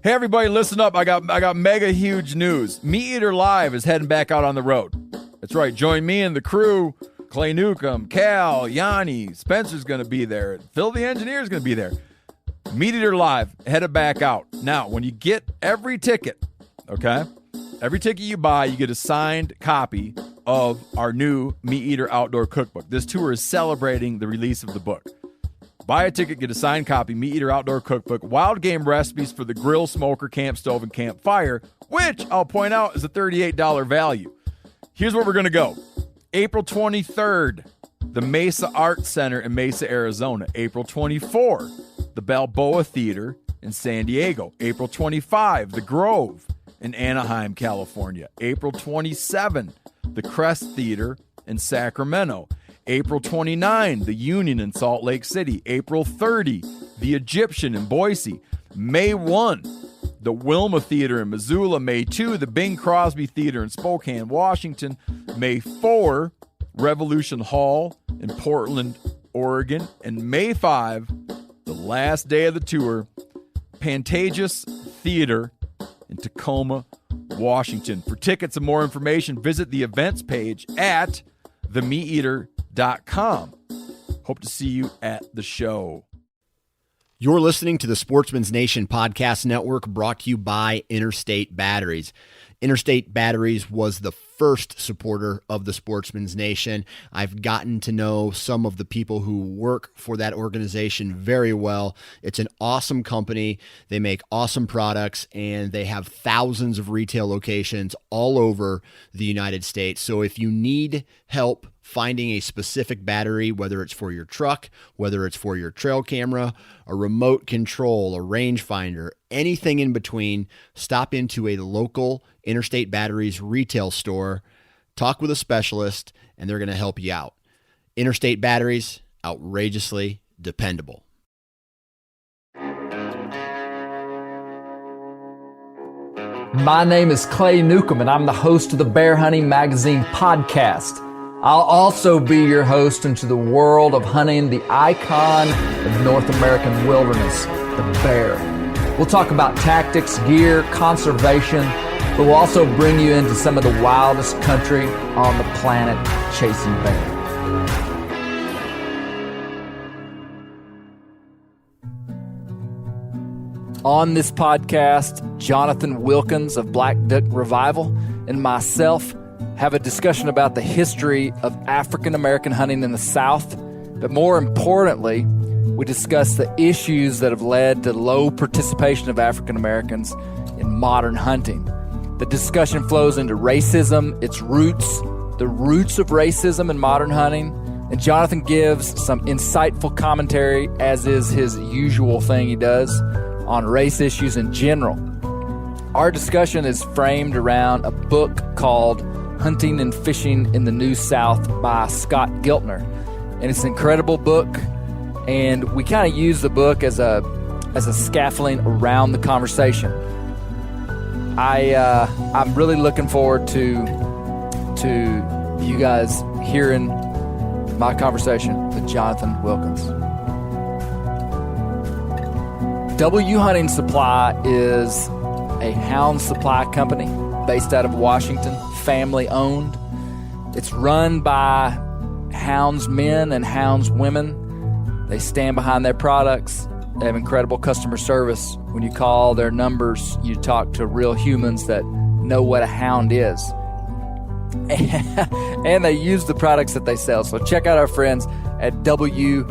Hey everybody, listen up. I got mega huge news. Meat Eater Live is heading back out on the road. That's right. Join me and the crew. Clay Newcomb, Cal, Yanni, Spencer's going to be there. Phil the Engineer's going to be there. Meat Eater Live headed back out. Now, when you get every ticket, okay, every ticket you buy, you get a signed copy of our new Meat Eater Outdoor Cookbook. This tour is celebrating the release of the book. Buy a ticket, get a signed copy, Meat Eater Outdoor Cookbook, wild game recipes for the grill, smoker, camp stove, and campfire, which I'll point out is a $38 value. Here's where we're going to go. April 23rd, the Mesa Arts Center in Mesa, Arizona. April 24, the Balboa Theater in San Diego. April 25, the Grove in Anaheim, California. April 27, the Crest Theater in Sacramento. April 29, the Union in Salt Lake City. April 30, the Egyptian in Boise. May 1, the Wilma Theater in Missoula. May 2, the Bing Crosby Theater in Spokane, Washington. May 4, Revolution Hall in Portland, Oregon. And May 5, the last day of the tour, Pantages Theater in Tacoma, Washington. For tickets and more information, visit the events page at themeateater.com. Hope to see you at the show. You're listening to the Sportsman's Nation Podcast Network, brought to you by Interstate Batteries. Interstate Batteries was the first supporter of the Sportsman's Nation. I've gotten to know some of the people who work for that organization very well. It's an awesome company. They make awesome products, and they have thousands of retail locations all over the United States. So if you need help finding a specific battery, whether it's for your truck, whether it's for your trail camera, a remote control, a rangefinder, anything in between, stop into a local Interstate Batteries retail store, talk with a specialist, and they're going to help you out. Interstate Batteries, outrageously dependable. My name is Clay Newcomb, and I'm the host of the Bear Hunting Magazine podcast. I'll also be your host into the world of hunting the icon of North American wilderness, the bear. We'll talk about tactics, gear, conservation, but we'll also bring you into some of the wildest country on the planet, chasing bear. On this podcast, Jonathan Wilkins of Black Duck Revival and myself have a discussion about the history of African American hunting in the South, but more importantly, we discuss the issues that have led to low participation of African Americans in modern hunting. The discussion flows into racism, its roots, the roots of racism in modern hunting, and Jonathan gives some insightful commentary, as is his usual thing he does, on race issues in general. Our discussion is framed around a book called Hunting and Fishing in the New South by Scott Giltner. And it's an incredible book, and we kind of use the book as a scaffolding around the conversation. I'm really looking forward to you guys hearing my conversation with Jonathan Wilkins. W Hunting Supply is a hound supply company based out of Washington, family owned. It's run by houndsmen and houndswomen. They stand behind their products. They have incredible customer service. When you call their numbers, you talk to real humans that know what a hound is. And they use the products that they sell. So check out our friends at W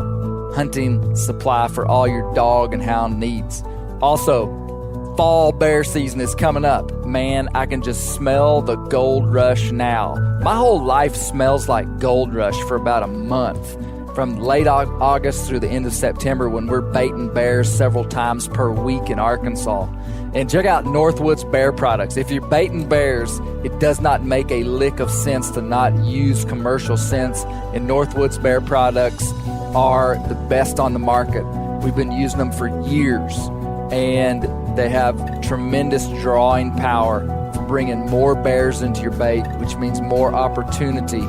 Hunting Supply for all your dog and hound needs. Also, fall bear season is coming up. Man, I can just smell the gold rush now. My whole life smells like gold rush for about a month, from late August through the end of September, when we're baiting bears several times per week in Arkansas. And check out Northwoods Bear Products. If you're baiting bears, it does not make a lick of sense to not use commercial scents, and Northwoods Bear Products are the best on the market. We've been using them for years, and they have tremendous drawing power for bringing more bears into your bait, which means more opportunity.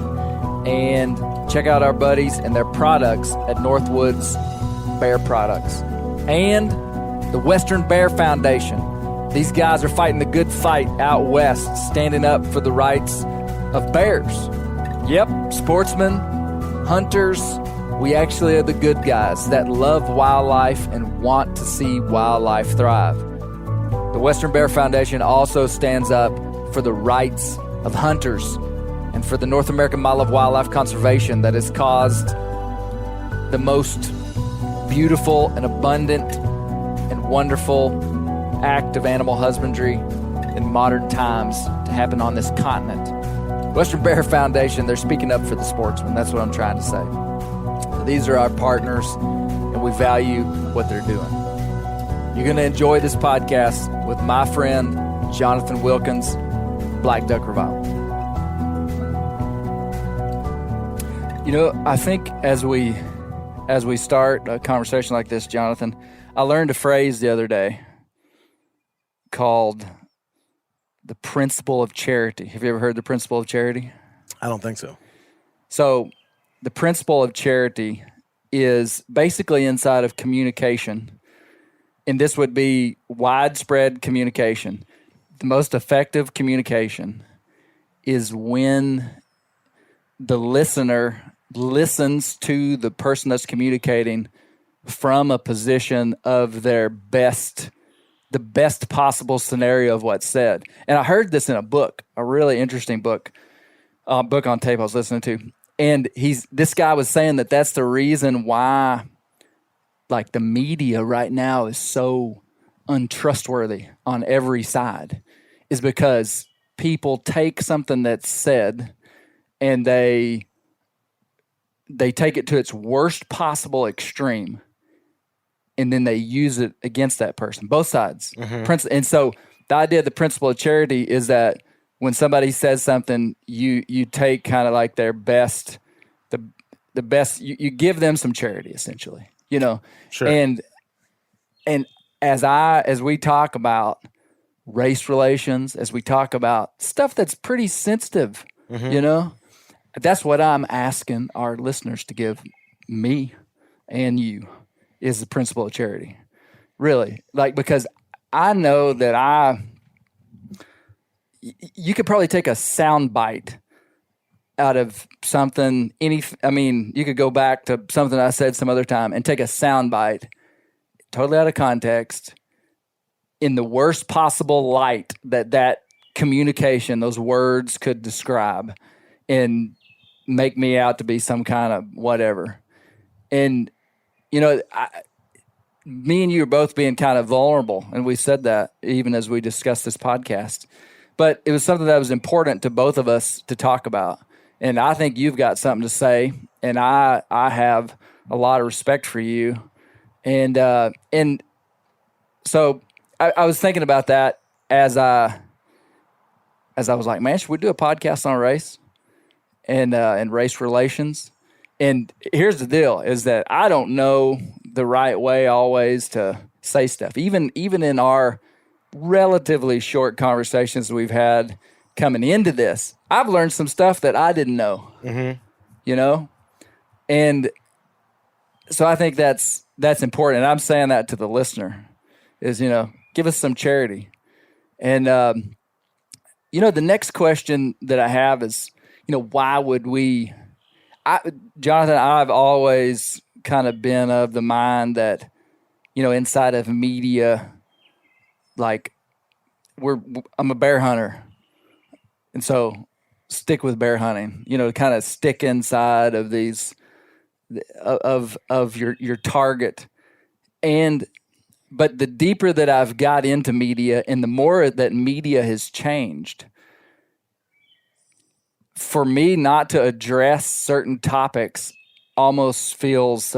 And check out our buddies and their products at Northwoods Bear Products. And the Western Bear Foundation. These guys are fighting the good fight out west, standing up for the rights of bears. Yep, sportsmen, hunters, we actually are the good guys that love wildlife and want to see wildlife thrive. The Western Bear Foundation also stands up for the rights of hunters and for the North American model of wildlife conservation that has caused the most beautiful and abundant and wonderful act of animal husbandry in modern times to happen on this continent. Western Bear Foundation, they're speaking up for the sportsmen. That's what I'm trying to say. So these are our partners, and we value what they're doing. You're going to enjoy this podcast with my friend, Jonathan Wilkins, Black Duck Revival. You know, I think as we start a conversation like this, Jonathan, I learned a phrase the other day called the principle of charity. Have you ever heard the principle of charity? I don't think so. So the principle of charity is basically inside of communication, and this would be widespread communication. The most effective communication is when the listener listens to the person that's communicating from a position of their best, the best possible scenario of what's said. And I heard this in a book, a really interesting book on tape I was listening to. And this guy was saying that that's the reason why, like, the media right now is so untrustworthy on every side, is because people take something that's said and they take it to its worst possible extreme, and then they use it against that person, both sides. Mm-hmm. And so the idea of the principle of charity is that when somebody says something, you take kind of like their best, the best, you give them some charity, essentially, you know? Sure. And as we talk about race relations, as we talk about stuff that's pretty sensitive, mm-hmm. you know, that's what I'm asking our listeners to give me and you, is the principle of charity. Really. Like, because I know that you could probably take a sound bite out of something, you could go back to something I said some other time and take a sound bite, totally out of context, in the worst possible light that communication, those words could describe, and make me out to be some kind of whatever. And, you know, me and you are both being kind of vulnerable, and we said that even as we discussed this podcast. But it was something that was important to both of us to talk about. And I think you've got something to say, and I have a lot of respect for you. And so I was thinking about that as I was like, man, should we do a podcast on race and race relations? And here's the deal, is that I don't know the right way always to say stuff. Even in our relatively short conversations we've had coming into this, I've learned some stuff that I didn't know, mm-hmm. you know? And so I think that's important. And I'm saying that to the listener is, you know, give us some charity. And, you know, the next question that I have is, you know, why would Jonathan, I've always kind of been of the mind that, you know, inside of media, like I'm a bear hunter. And so stick with bear hunting, you know, kind of stick inside of these, of your target. But the deeper that I've got into media and the more that media has changed, for me not to address certain topics almost feels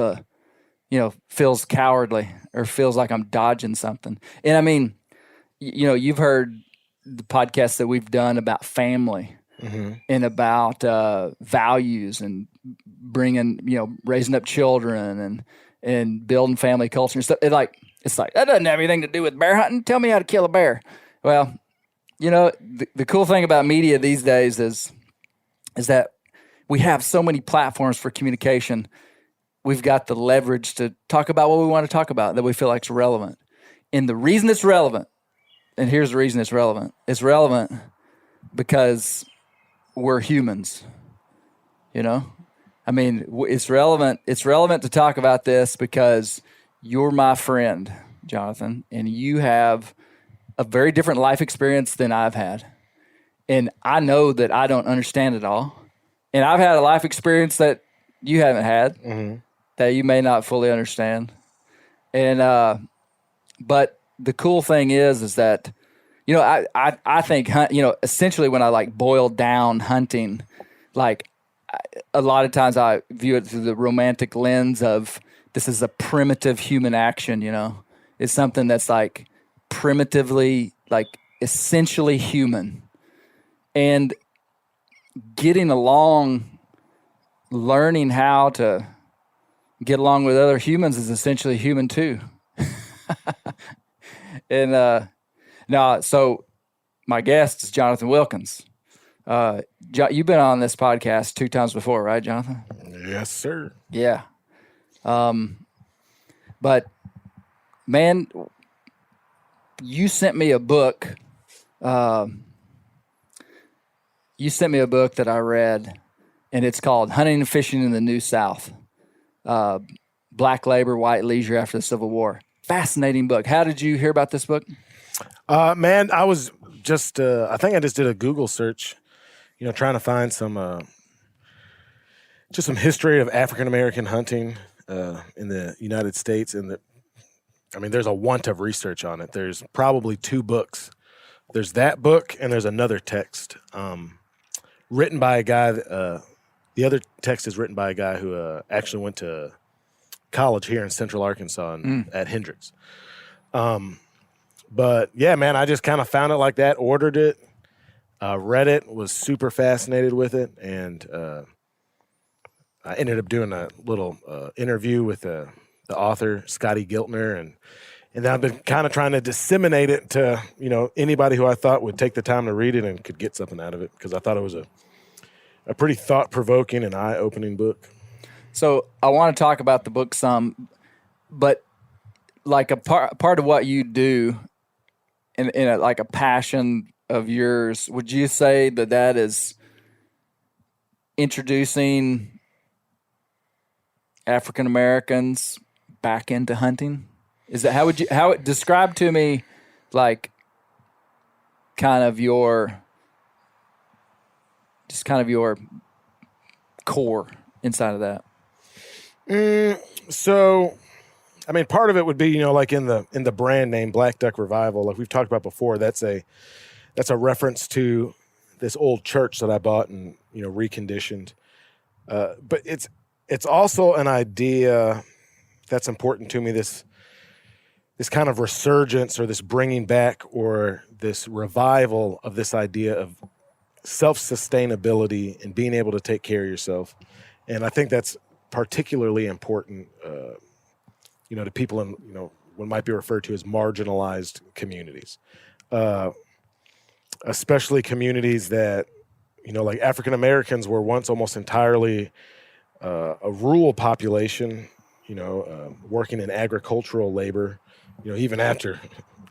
cowardly, or feels like I'm dodging something. And I mean, you know, you've heard the podcasts that we've done about family, mm-hmm. and about values and bringing, you know, raising up children and building family culture and stuff. It's like, that doesn't have anything to do with bear hunting. Tell me how to kill a bear. Well, you know, the cool thing about media these days is that we have so many platforms for communication. We've got the leverage to talk about what we want to talk about that we feel like is relevant. And the reason it's relevant and here's the reason it's relevant. It's relevant because we're humans, you know? I mean, it's relevant. It's relevant to talk about this because you're my friend, Jonathan, and you have a very different life experience than I've had. And I know that I don't understand it all. And I've had a life experience that you haven't had, that you may not fully understand. And, but the cool thing is that, you know, I think, you know, essentially when I like boil down hunting, like a lot of times I view it through the romantic lens of this is a primitive human action, you know, it's something that's like primitively, like essentially human. And getting along, learning how to get along with other humans is essentially human too. And now, so my guest is Jonathan Wilkins. You've been on this podcast 2 times before, right, Jonathan? Yes, sir. Yeah. But man, you sent me a book. You sent me a book that I read, and it's called Hunting and Fishing in the New South. Black Labor, White Leisure After the Civil War. Fascinating book. How did you hear about this book? Man, I was just, I think I just did a Google search, you know, trying to find some, just some history of African-American hunting in the United States. And I mean, there's a want of research on it. There's probably 2 books. There's that book, and there's another text written by a guy. The other text is written by a guy who actually went to college here in Central Arkansas at Hendrix. But yeah, man, I just kind of found it like that, ordered it, read it, was super fascinated with it. And I ended up doing a little interview with the author, Scott Giltner. And then I've been kind of trying to disseminate it to, you know, anybody who I thought would take the time to read it and could get something out of it, because I thought it was a pretty thought-provoking and eye-opening book. So I want to talk about the book some, but like a part of what you do in like a passion of yours, would you say that is introducing African Americans back into hunting? Is that how it describe to me, like kind of your core inside of that? So, I mean, part of it would be, you know, like in the brand name Black Duck Revival, like we've talked about before, that's a reference to this old church that I bought and, you know, reconditioned. But it's also an idea that's important to me, this kind of resurgence or this bringing back or this revival of this idea of self-sustainability and being able to take care of yourself. And I think that's particularly important, you know, to people in, you know, what might be referred to as marginalized communities, especially communities that, you know, like African Americans were once almost entirely a rural population, you know, working in agricultural labor, you know, even after,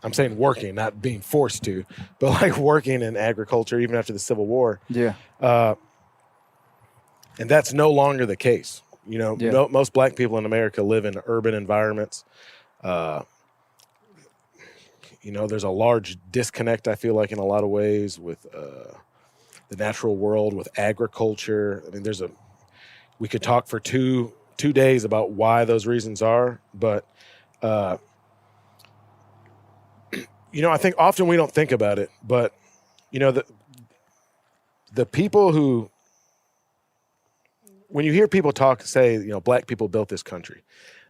I'm saying working, not being forced to, but like working in agriculture even after the Civil War. Yeah. And that's no longer the case. You know, Yeah. Most black people in America live in urban environments. You know, there's a large disconnect, I feel like, in a lot of ways with the natural world, with agriculture. I mean, we could talk for two days about why those reasons are, but you know, I think often we don't think about it, but you know, the people who, when you hear people say, you know, black people built this country,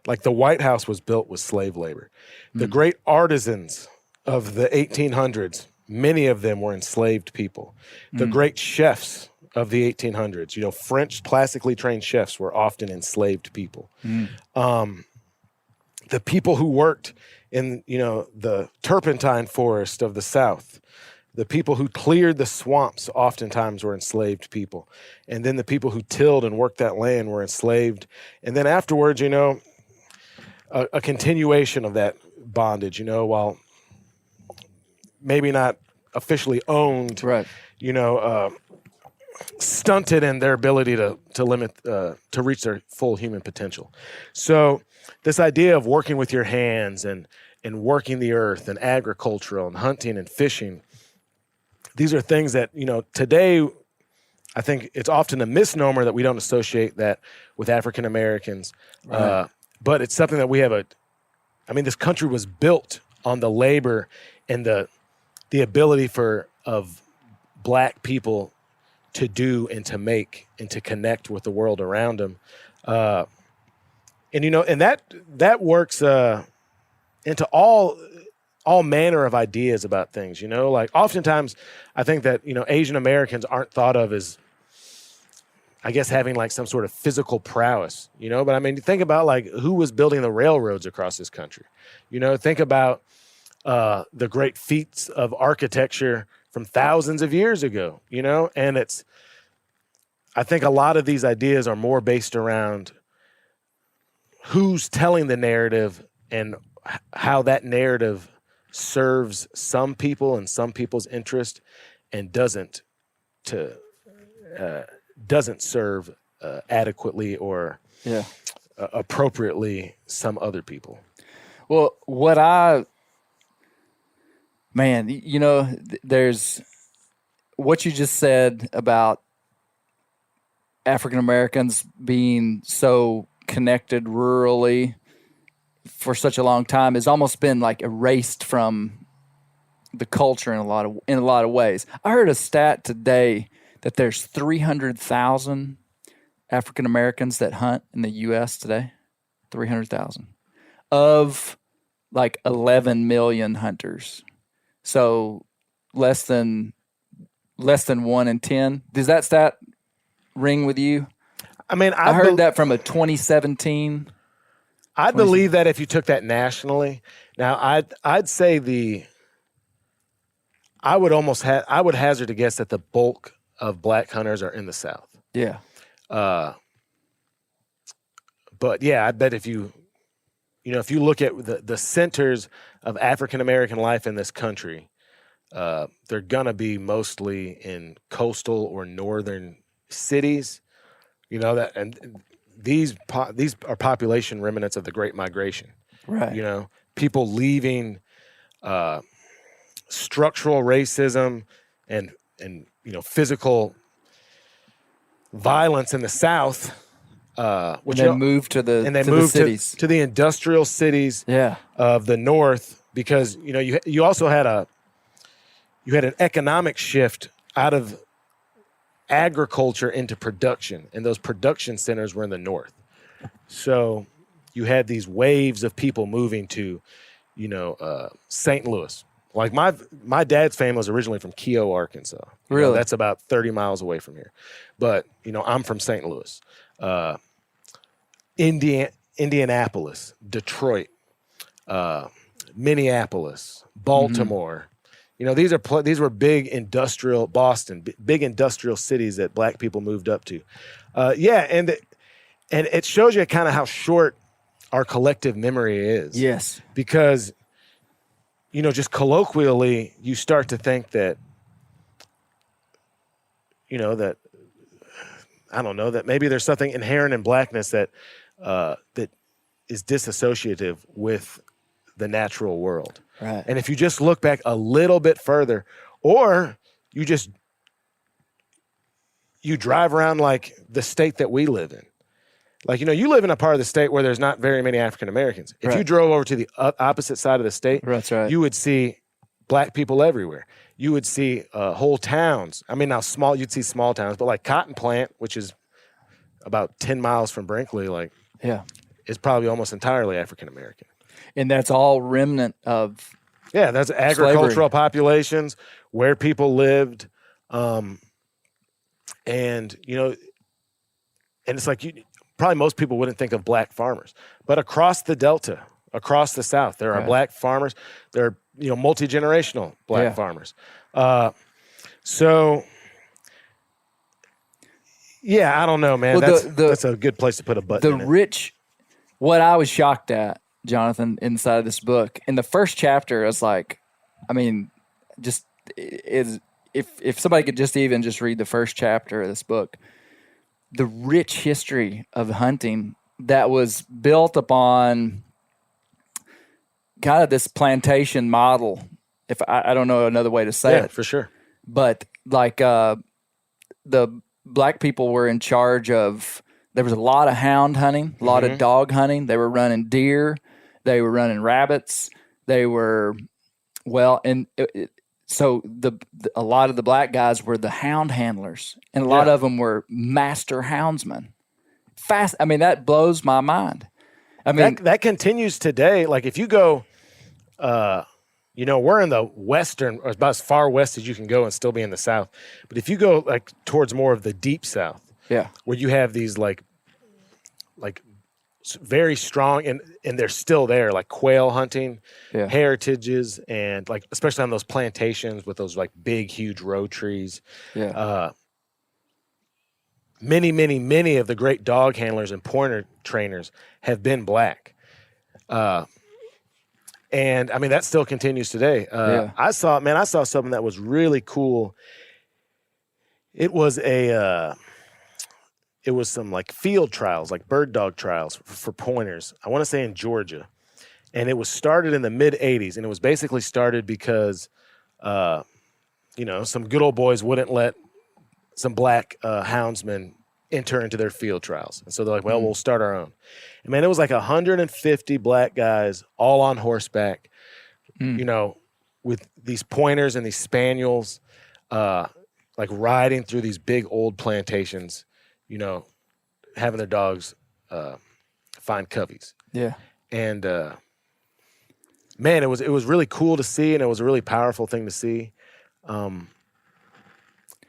like the White House was built with slave labor. The great artisans of the 1800s, many of them were enslaved people. The great chefs of the 1800s, you know, French classically trained chefs were often enslaved people. The people who worked in, you know, the turpentine forest of the South, the people who cleared the swamps oftentimes were enslaved people. And then the people who tilled and worked that land were enslaved. And then afterwards, you know, a continuation of that bondage, you know, while maybe not officially owned, Right. Stunted in their ability to reach their full human potential. So this idea of working with your hands and working the earth and agricultural and hunting and fishing, these are things that, today I think it's often a misnomer that we don't associate that with African Americans. Right. But it's something that we have this country was built on the labor and the ability of black people to do and to make and to connect with the world around them. And that works into all manner of ideas about things, like oftentimes I think that, Asian Americans aren't thought of as, I guess, having like some sort of physical prowess, but I mean, think about like who was building the railroads across this country, think about the great feats of architecture from thousands of years ago, and I think a lot of these ideas are more based around who's telling the narrative and how that narrative serves some people and some people's interest and doesn't serve adequately or appropriately some other people. Well, there's what you just said about African Americans being so connected rurally for such a long time has almost been like erased from the culture in a lot of ways. I heard a stat today that there's 300,000 African Americans that hunt in the U.S. today. 300,000 of like 11 million hunters. So less than 1 in 10. Does that stat ring with you? I mean, I heard that from a 2017. I believe that if you took that nationally, now I'd say I would hazard a guess that the bulk of black hunters are in the South. Yeah. But yeah, I bet if you look at the centers of African American life in this country, they're gonna be mostly in coastal or northern cities. And these are population remnants of the Great Migration. Right. People leaving structural racism and physical violence in the South. Which they moved to the cities, to the industrial cities of the North, because you also had an economic shift out of agriculture into production, and those production centers were in the North. So you had these waves of people moving to, St. Louis. Like my dad's family was originally from Keogh, Arkansas. Really? That's about 30 miles away from here. But, I'm from St. Louis. Indianapolis, Detroit, Minneapolis, Baltimore. These were big industrial, Boston, big industrial cities that black people moved up to. And it shows you kind of how short our collective memory is. Yes. Because, just colloquially, you start to think that, that maybe there's something inherent in blackness that is disassociative with the natural world. Right. And if you just look back a little bit further, or you drive around like the state that we live in. Like, you live in a part of the state where there's not very many African Americans. If you drove over to the opposite side of the state, that's right, you would see black people everywhere. You would see whole towns. I mean, now you'd see small towns, but like Cotton Plant, which is about 10 miles from Brinkley, is probably almost entirely African American. And that's all remnant of that's agricultural slavery. Populations where people lived. And it's like probably most people wouldn't think of black farmers. But across the Delta, across the South, there are black farmers. There are, multi-generational black farmers. So, I don't know, man. Well, that's a good place to put a button. What I was shocked at, Jonathan, inside of this book, in the first chapter, I was like, just is if somebody could just read the first chapter of this book, the rich history of hunting that was built upon kind of this plantation model. If I don't know another way to say it, for sure. But like the black people were in charge of. There was a lot of hound hunting, a lot of dog hunting. They were running deer, they were running rabbits. They were so a lot of the black guys were the hound handlers, and a lot of them were master houndsmen. Fast. I mean, that blows my mind. I mean, that continues today. Like if you go, we're in the western, or about as far west as you can go and still be in the South. But if you go like towards more of the deep South, where you have these like very strong, and they're still there, like quail hunting, heritages, and like especially on those plantations with those like big, huge row trees. Many of the great dog handlers and pointer trainers have been black. And I mean, that still continues today. I saw something that was really cool. It was some like field trials, like bird dog trials for pointers. I want to say in Georgia. And it was started in the mid 80s. And it was basically started because, some good old boys wouldn't let some black houndsmen enter into their field trials. And so they're like, well, we'll start our own. And man, it was like 150 black guys all on horseback, with these pointers and these spaniels, like riding through these big old plantations, having their dogs find coveys. Yeah. And man, it was really cool to see, and it was a really powerful thing to see.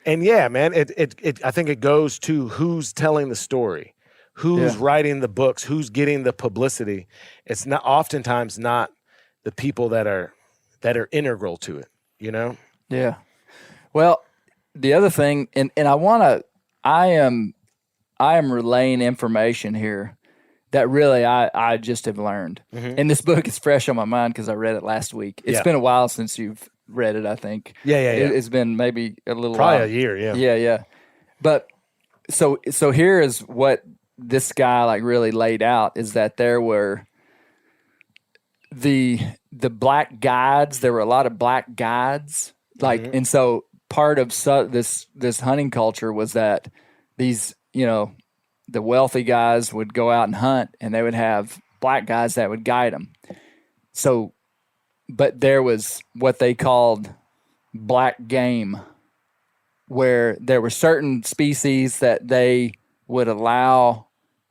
And yeah, man, it I think it goes to who's telling the story, who's writing the books, who's getting the publicity. It's not oftentimes not the people that are integral to it, Yeah. Well, the other thing, and I am relaying information here that really I just have learned. And this book is fresh on my mind because I read it last week. It's been a while since you've read it, I think. Yeah. It's been maybe a little probably while. a year, Yeah. But so here is what this guy like really laid out, is that there were the black guides. There were a lot of black guides, like, and so part of this hunting culture was that these, the wealthy guys would go out and hunt, and they would have black guys that would guide them. So, but there was what they called black game, where there were certain species that they would allow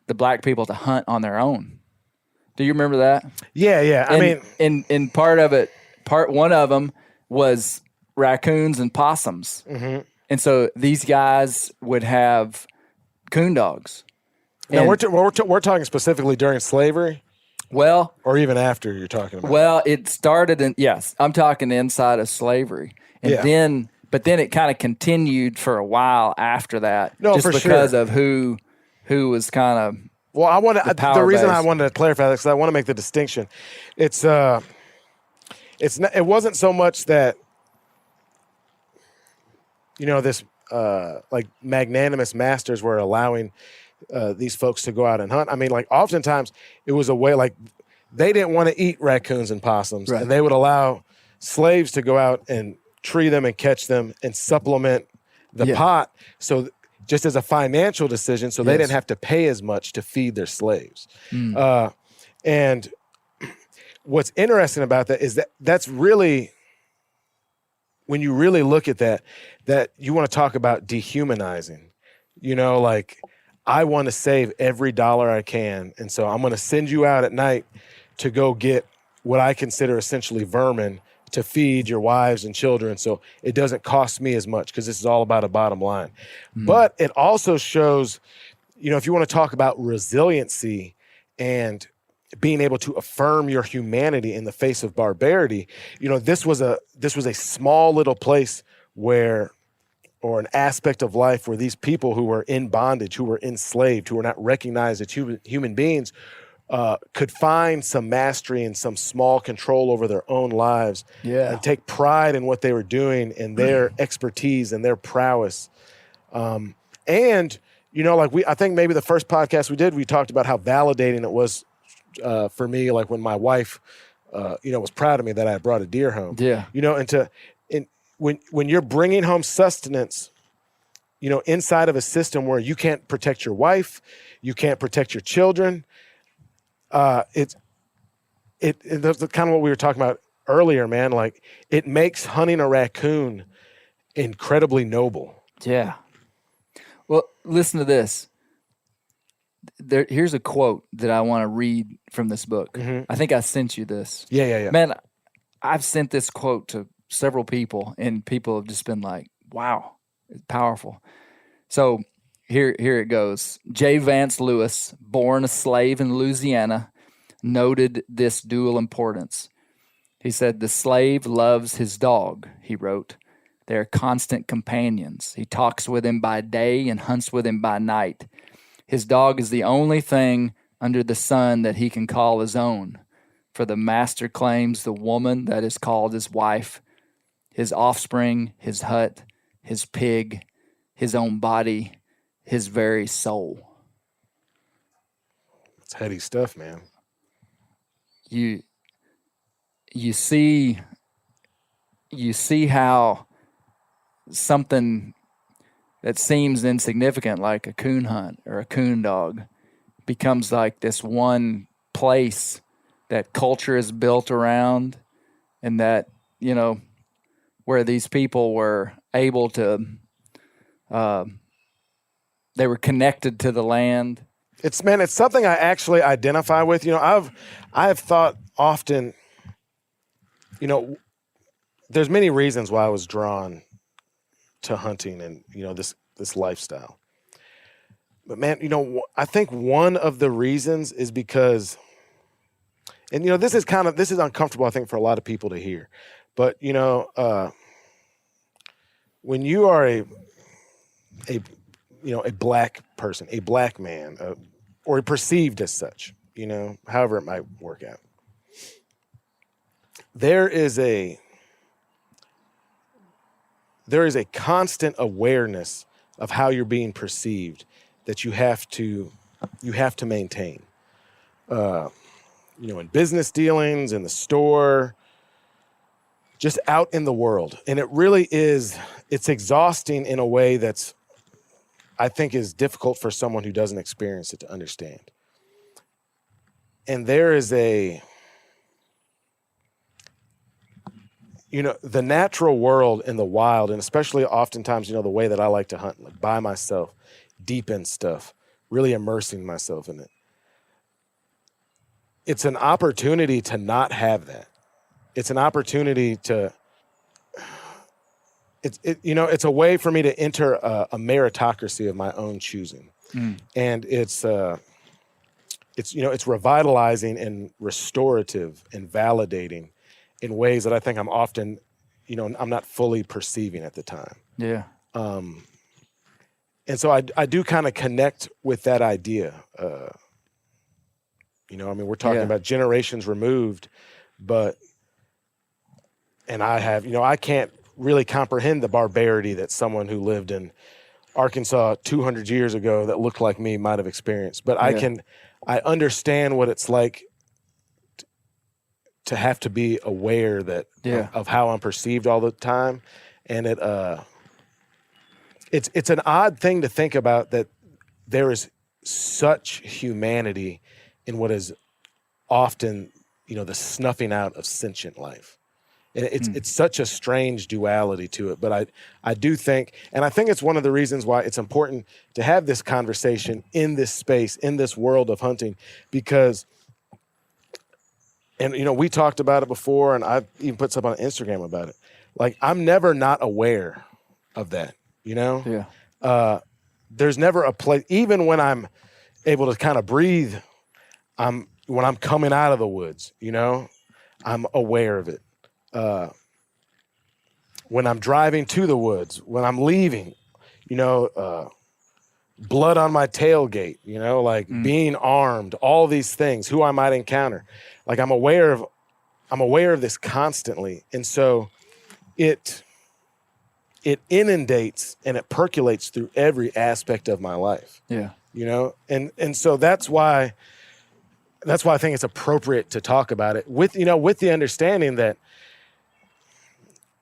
the black people to hunt on their own. Do you remember that? Yeah. In part one of them was raccoons and possums. And so these guys would have coon dogs. Now we're talking specifically during slavery. Well, or even after you're talking about. Well, it started I'm talking inside of slavery, and then it kind of continued for a while after that. No, just for because sure. of who was kind of. Well, the reason base. I wanted to clarify that is because I want to make the distinction. It wasn't so much that this like magnanimous masters were allowing these folks to go out and hunt. I mean, like oftentimes it was a way, like they didn't want to eat raccoons and possums, and they would allow slaves to go out and tree them and catch them and supplement the pot. So just as a financial decision, so they didn't have to pay as much to feed their slaves. And what's interesting about that is that's really, when you really look at that you want to talk about dehumanizing, like I want to save every dollar I can. And so I'm going to send you out at night to go get what I consider essentially vermin to feed your wives and children. So it doesn't cost me as much, because this is all about a bottom line. But it also shows, if you want to talk about resiliency and being able to affirm your humanity in the face of barbarity, this was a small little place or an aspect of life where these people who were in bondage, who were enslaved, who were not recognized as human beings, could find some mastery and some small control over their own lives, and take pride in what they were doing and their expertise and their prowess. And I think maybe the first podcast we did, we talked about how validating it was for me, like when my wife, was proud of me that I brought a deer home. Yeah. When you're bringing home sustenance, inside of a system where you can't protect your wife, you can't protect your children, that's kind of what we were talking about earlier, man. Like, it makes hunting a raccoon incredibly noble. Yeah. Well, listen to this. Here's a quote that I want to read from this book. Mm-hmm. I think I sent you this. Yeah. Man, I've sent this quote to several people, and people have just been like, wow, it's powerful. So here it goes. J. Vance Lewis, born a slave in Louisiana, noted this dual importance. He said, "The slave loves his dog," he wrote. "They are constant companions. He talks with him by day and hunts with him by night. His dog is the only thing under the sun that he can call his own, for the master claims the woman that is called his wife, his offspring, his hut, his pig, his own body, his very soul." It's heady stuff, man. You see how something that seems insignificant, like a coon hunt or a coon dog, becomes like this one place that culture is built around, and that, where these people were able to, they were connected to the land. It's something I actually identify with. I've thought often, there's many reasons why I was drawn to hunting and, this lifestyle. But man, I think one of the reasons is because, and this is uncomfortable, I think, for a lot of people to hear. But when you are a black person, a black man, or perceived as such, however it might work out, there is a constant awareness of how you're being perceived that you have to maintain. In business dealings, in the store, just out in the world. And it really is, it's exhausting in a way that's, I think, is difficult for someone who doesn't experience it to understand. And there is the natural world in the wild, and especially oftentimes, the way that I like to hunt, like by myself, deep in stuff, really immersing myself in it. It's an opportunity to not have that. It's an opportunity to, it's a way for me to enter a meritocracy of my own choosing. And it's revitalizing and restorative and validating in ways that I think I'm often, I'm not fully perceiving at the time. Yeah. And so I do kind of connect with that idea. We're talking about generations removed, and I have, I can't really comprehend the barbarity that someone who lived in Arkansas 200 years ago that looked like me might have experienced. But I understand what it's like to have to be aware that of how I'm perceived all the time. And it's an odd thing to think about, that there is such humanity in what is often, the snuffing out of sentient life. And it's such a strange duality to it. But I do think, and I think it's one of the reasons why it's important to have this conversation in this space, in this world of hunting, because, and we talked about it before, and I've even put something on Instagram about it. Like, I'm never not aware of that, Yeah. There's never a place, even when I'm able to kind of breathe, when I'm coming out of the woods, I'm aware of it. When I'm driving to the woods, when I'm leaving, blood on my tailgate, you know, like being armed, all these things, who I might encounter. Like I'm aware of this constantly. And so it inundates and it percolates through every aspect of my life. Yeah. You know, and so that's why I think it's appropriate to talk about it with the understanding that,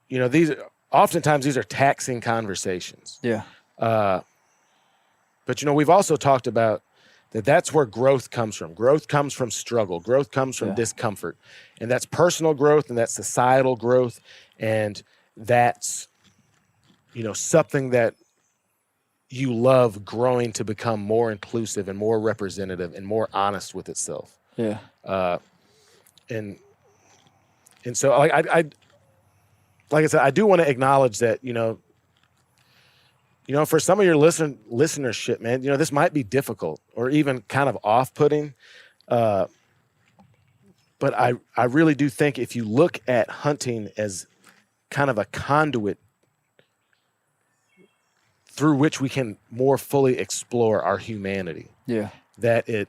you know, these are taxing conversations. Yeah. But, you know, we've also talked about that's where growth comes from. Growth comes from struggle. Growth comes from discomfort. And that's personal growth and that's societal growth. And that's, you know, something that you love growing to become more inclusive and more representative and more honest with itself. Yeah. And so like I said, I do want to acknowledge that, you know, for some of your listenership, man, you know, this might be difficult or even kind of off-putting. But I really do think if you look at hunting as kind of a conduit through which we can more fully explore our humanity. Yeah. That it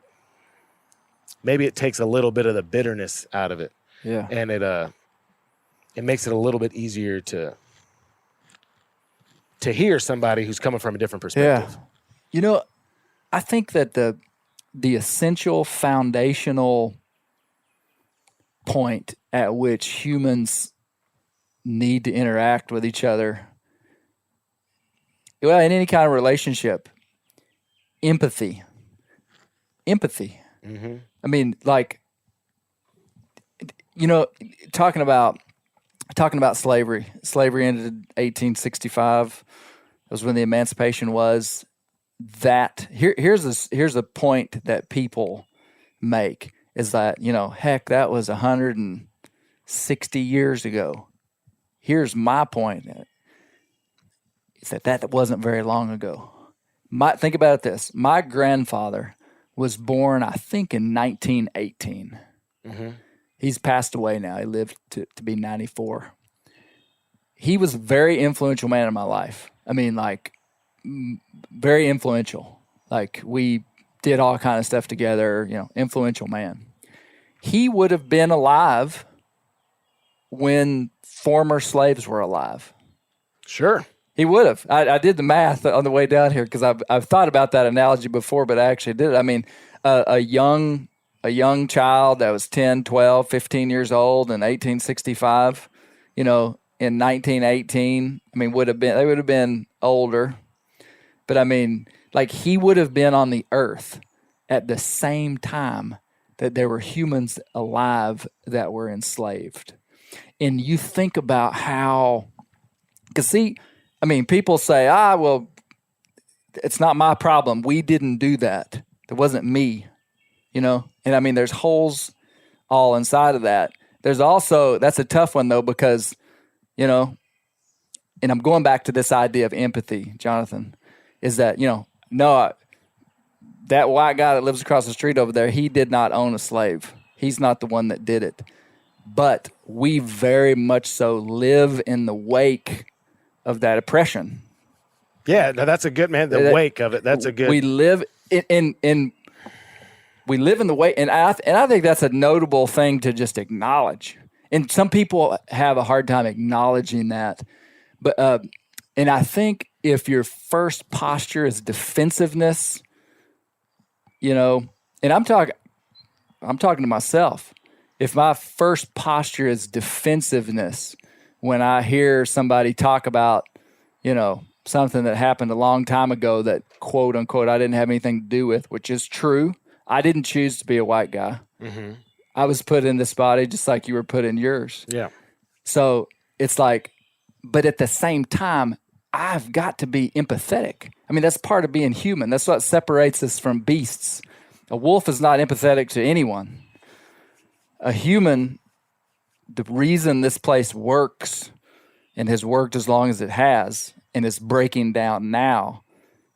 takes a little bit of the bitterness out of it. Yeah. And it makes it a little bit easier to hear somebody who's coming from a different perspective. Yeah. You know, I think that the essential foundational point at which humans need to interact with each other, well, in any kind of relationship, empathy. Mm-hmm. I mean, like, you know, talking about slavery. Slavery ended in 1865. That was when the emancipation was. That here's a point that people make is that, you know, heck, that was 160 years ago. Here's my point. Is that wasn't very long ago. Think about it this. My grandfather was born, I think, in 1918. Mm-hmm. He's passed away now. He lived to be 94. He was a very influential man in my life. I mean, like, very influential. Like, we did all kind of stuff together, you know, influential man. He would have been alive when former slaves were alive. Sure. He would have. I did the math on the way down here because I've thought about that analogy before, but I actually did it. I mean, a young child that was 10, 12, 15 years old in 1865, you know, in 1918, I mean, they would have been older. But I mean, like, he would have been on the earth at the same time that there were humans alive that were enslaved. And you think about how, because see, I mean, people say, well, it's not my problem. We didn't do that. It wasn't me, you know? And I mean, there's holes all inside of that. There's also, that's a tough one though, because, you know, and I'm going back to this idea of empathy, Jonathan, is that, you know, no, that white guy that lives across the street over there, he did not own a slave. He's not the one that did it. But we very much so live in the wake of that oppression. Yeah, no, that's a good, man. The wake of it. That's a good. We live in we live in the wake, and I think that's a notable thing to just acknowledge. And some people have a hard time acknowledging that. But and I think if your first posture is defensiveness, you know, and I'm talking to myself. If my first posture is defensiveness, when I hear somebody talk about, you know, something that happened a long time ago that, quote unquote, I didn't have anything to do with, which is true. I didn't choose to be a white guy. Mm-hmm. I was put in this body just like you were put in yours. Yeah. So it's like, but at the same time, I've got to be empathetic. I mean, that's part of being human. That's what separates us from beasts. A wolf is not empathetic to anyone. A human, the reason this place works and has worked as long as it has and is breaking down now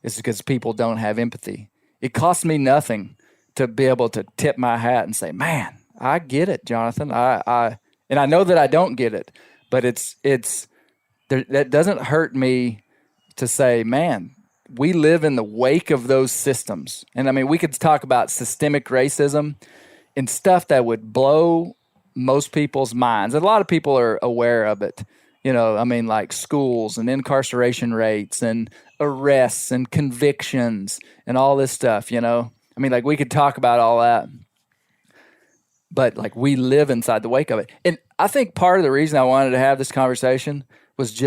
is because people don't have empathy. It costs me nothing to be able to tip my hat and say, man, I get it, Jonathan. And I know that I don't get it, but that doesn't hurt me to say, man, we live in the wake of those systems. And I mean, we could talk about systemic racism and stuff that would blow most people's minds. And a lot of people are aware of it. You know, I mean, like schools and incarceration rates and arrests and convictions and all this stuff, you know. I mean, like, we could talk about all that. But, like, we live inside the wake of it. And I think part of the reason I wanted to have this conversation was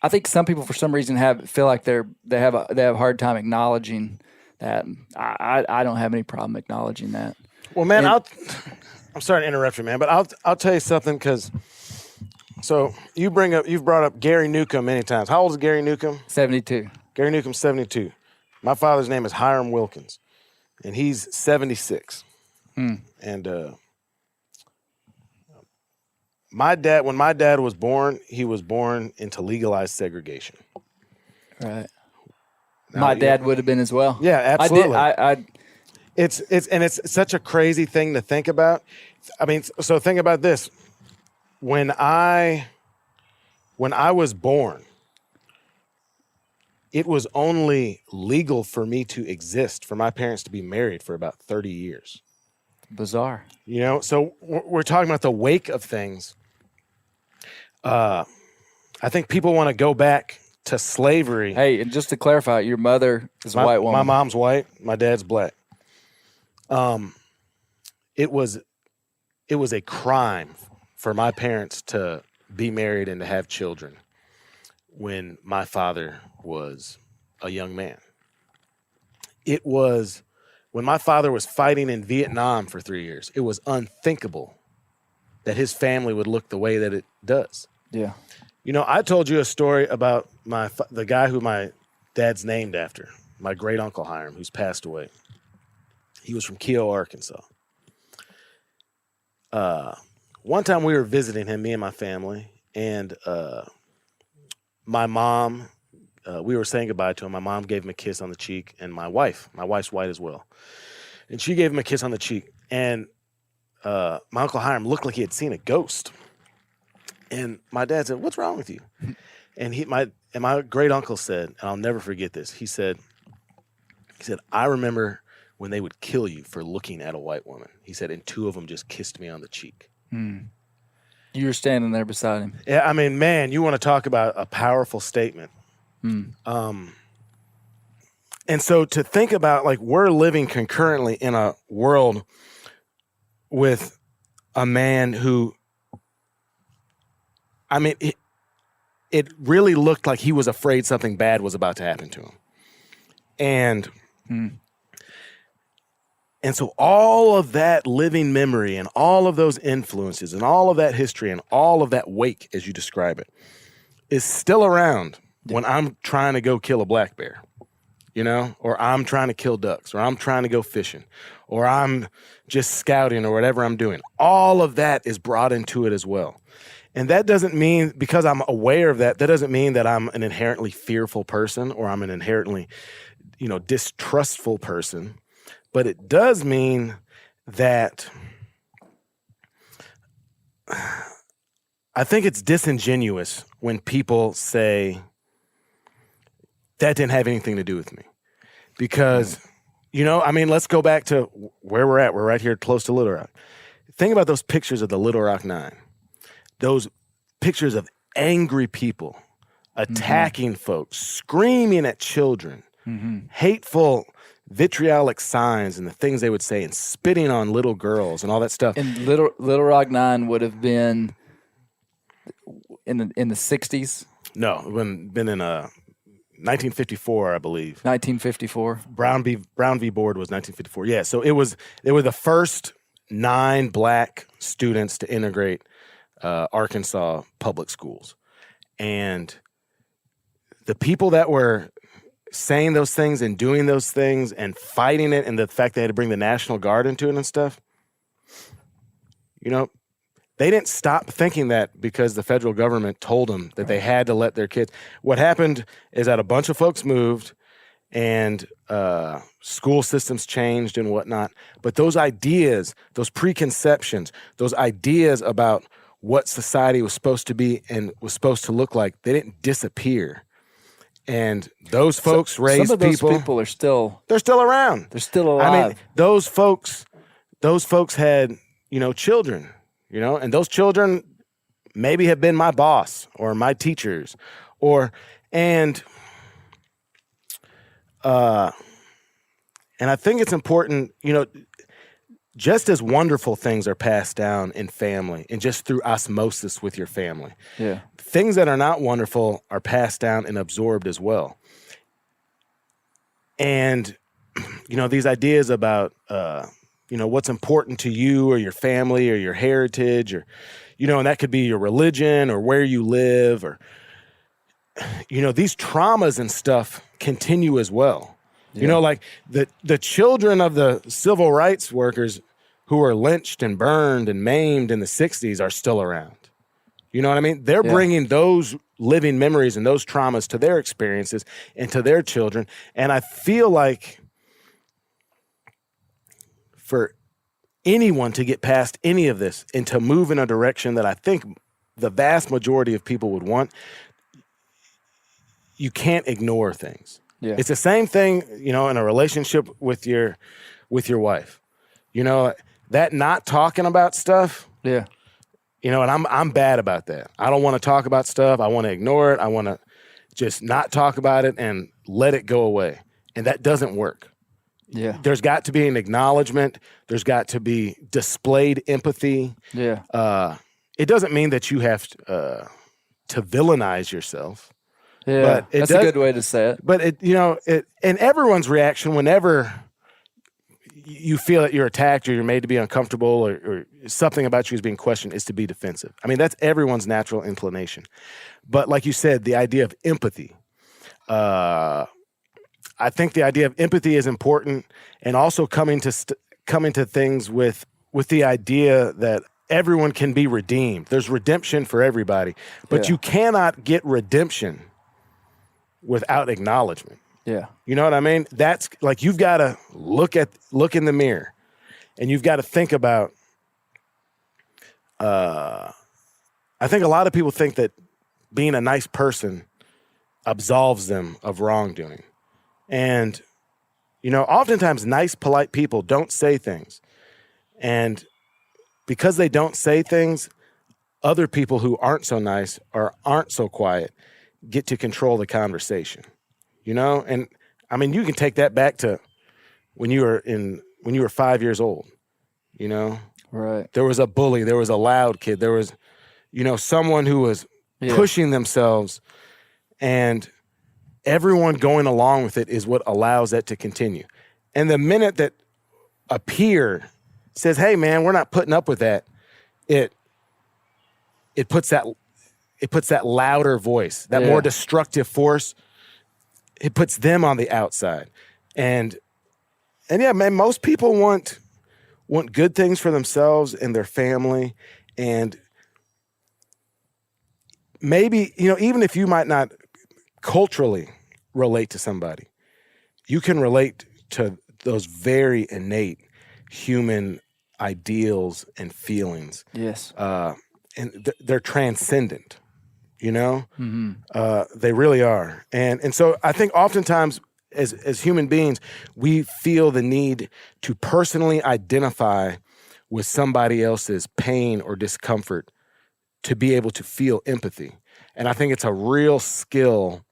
I think some people for some reason feel like they have a hard time acknowledging that. I don't have any problem acknowledging that. Well, man, I'm sorry to interrupt you, man, but I'll tell you something, because so you've brought up Gary Newcomb many times. How old is Gary Newcomb? 72. Gary Newcomb's 72. My father's name is Hiram Wilkins, and he's 76. And when my dad was born, he was born into legalized segregation. Right. My dad would have been as well. Yeah, absolutely. I It's such a crazy thing to think about. I mean, so think about this. When I was born, it was only legal for me to exist, for my parents to be married for about 30 years. Bizarre. You know, so we're talking about the wake of things. I think people want to go back to slavery. Hey, and just to clarify, your mother is a white woman. My mom's white. My dad's black. It was a crime for my parents to be married and to have children when my father was a young man. It was when my father was fighting in Vietnam for 3 years. It was unthinkable that his family would look the way that it does. Yeah. You know, I told you a story about the guy who my dad's named after, my great uncle Hiram, who's passed away. He was from Keogh, Arkansas. One time we were visiting him, me and my family, and my mom, we were saying goodbye to him. My mom gave him a kiss on the cheek, and my wife's white as well, and she gave him a kiss on the cheek. And my Uncle Hiram looked like he had seen a ghost. And my dad said, "What's wrong with you?" And my great uncle said, and I'll never forget this. He said, "I remember when they would kill you for looking at a white woman." He said, and 2 of them just kissed me on the cheek. You were standing there beside him. Yeah, I mean, man, you want to talk about a powerful statement. And so to think about, like, we're living concurrently in a world with a man who, I mean, it really looked like he was afraid something bad was about to happen to him. And so all of that living memory and all of those influences and all of that history and all of that wake, as you describe it, is still around when I'm trying to go kill a black bear, you know, or I'm trying to kill ducks, or I'm trying to go fishing, or I'm just scouting, or whatever I'm doing. All of that is brought into it as well. And that doesn't mean, because I'm aware of that, that doesn't mean that I'm an inherently fearful person or I'm an inherently, distrustful person. But it does mean that I think it's disingenuous when people say that didn't have anything to do with me. Because, let's go back to where we're at. We're right here close to Little Rock. Think about those pictures of the Little Rock Nine. Those pictures of angry people attacking folks, screaming at children, hateful, vitriolic signs and the things they would say, and spitting on little girls and all that stuff. And Little Rock Nine would have been in the 60s? No, it would have been in 1954, I believe. 1954. Brown v. Board was 1954. Yeah, so they were the first 9 black students to integrate Arkansas public schools. And the people that were saying those things and doing those things and fighting it, and the fact they had to bring the National Guard into it and stuff, they didn't stop thinking that because the federal government told them that they had to let their kids. What happened is that a bunch of folks moved and school systems changed and whatnot. But those ideas, those preconceptions, those ideas about what society was supposed to be and was supposed to look like, they didn't disappear. And those folks raised some of those people. people are still. They're still around. They're still alive. I mean, those folks had, children, and those children maybe have been my boss or my teachers and I think it's important, just as wonderful things are passed down in family and just through osmosis with your family. Yeah. Things that are not wonderful are passed down and absorbed as well. And, these ideas about, what's important to you or your family or your heritage or, and that could be your religion or where you live or, these traumas and stuff continue as well. Yeah. Like the children of the civil rights workers who were lynched and burned and maimed in the 60s are still around. You know what I mean? They're bringing those living memories and those traumas to their experiences and to their children. And I feel like for anyone to get past any of this and to move in a direction that I think the vast majority of people would want, you can't ignore things. Yeah. It's the same thing, in a relationship with your wife. That not talking about stuff. Yeah. And I'm bad about that. I don't want to talk about stuff. I want to ignore it. I want to just not talk about it and let it go away. And that doesn't work. Yeah. There's got to be an acknowledgement. There's got to be displayed empathy. Yeah. It doesn't mean that you have to villainize yourself. Yeah, but that's a good way to say it. But and everyone's reaction whenever you feel that you're attacked or you're made to be uncomfortable or something about you is being questioned is to be defensive. I mean, that's everyone's natural inclination. But like you said, the idea of empathy, I think the idea of empathy is important, and also coming to things with the idea that everyone can be redeemed. There's redemption for everybody, but you cannot get redemption without acknowledgement. Yeah. You know what I mean? That's like, you've got to look in the mirror and you've got to think about, I think a lot of people think that being a nice person absolves them of wrongdoing. And, oftentimes nice, polite people don't say things. And because they don't say things, other people who aren't so nice or aren't so quiet get to control the conversation, and I mean, you can take that back to when you were 5 years old, right. There was a bully, there was a loud kid, there was, someone who was pushing themselves, and everyone going along with it is what allows that to continue. And the minute that a peer says, hey man, we're not putting up with that, it puts that louder voice, that more destructive force. It puts them on the outside. And yeah, man, most people want good things for themselves and their family. And maybe, even if you might not culturally relate to somebody, you can relate to those very innate human ideals and feelings. Yes. And they're transcendent. Mm-hmm. They really are. And so I think oftentimes as human beings, we feel the need to personally identify with somebody else's pain or discomfort to be able to feel empathy. And I think it's a real skill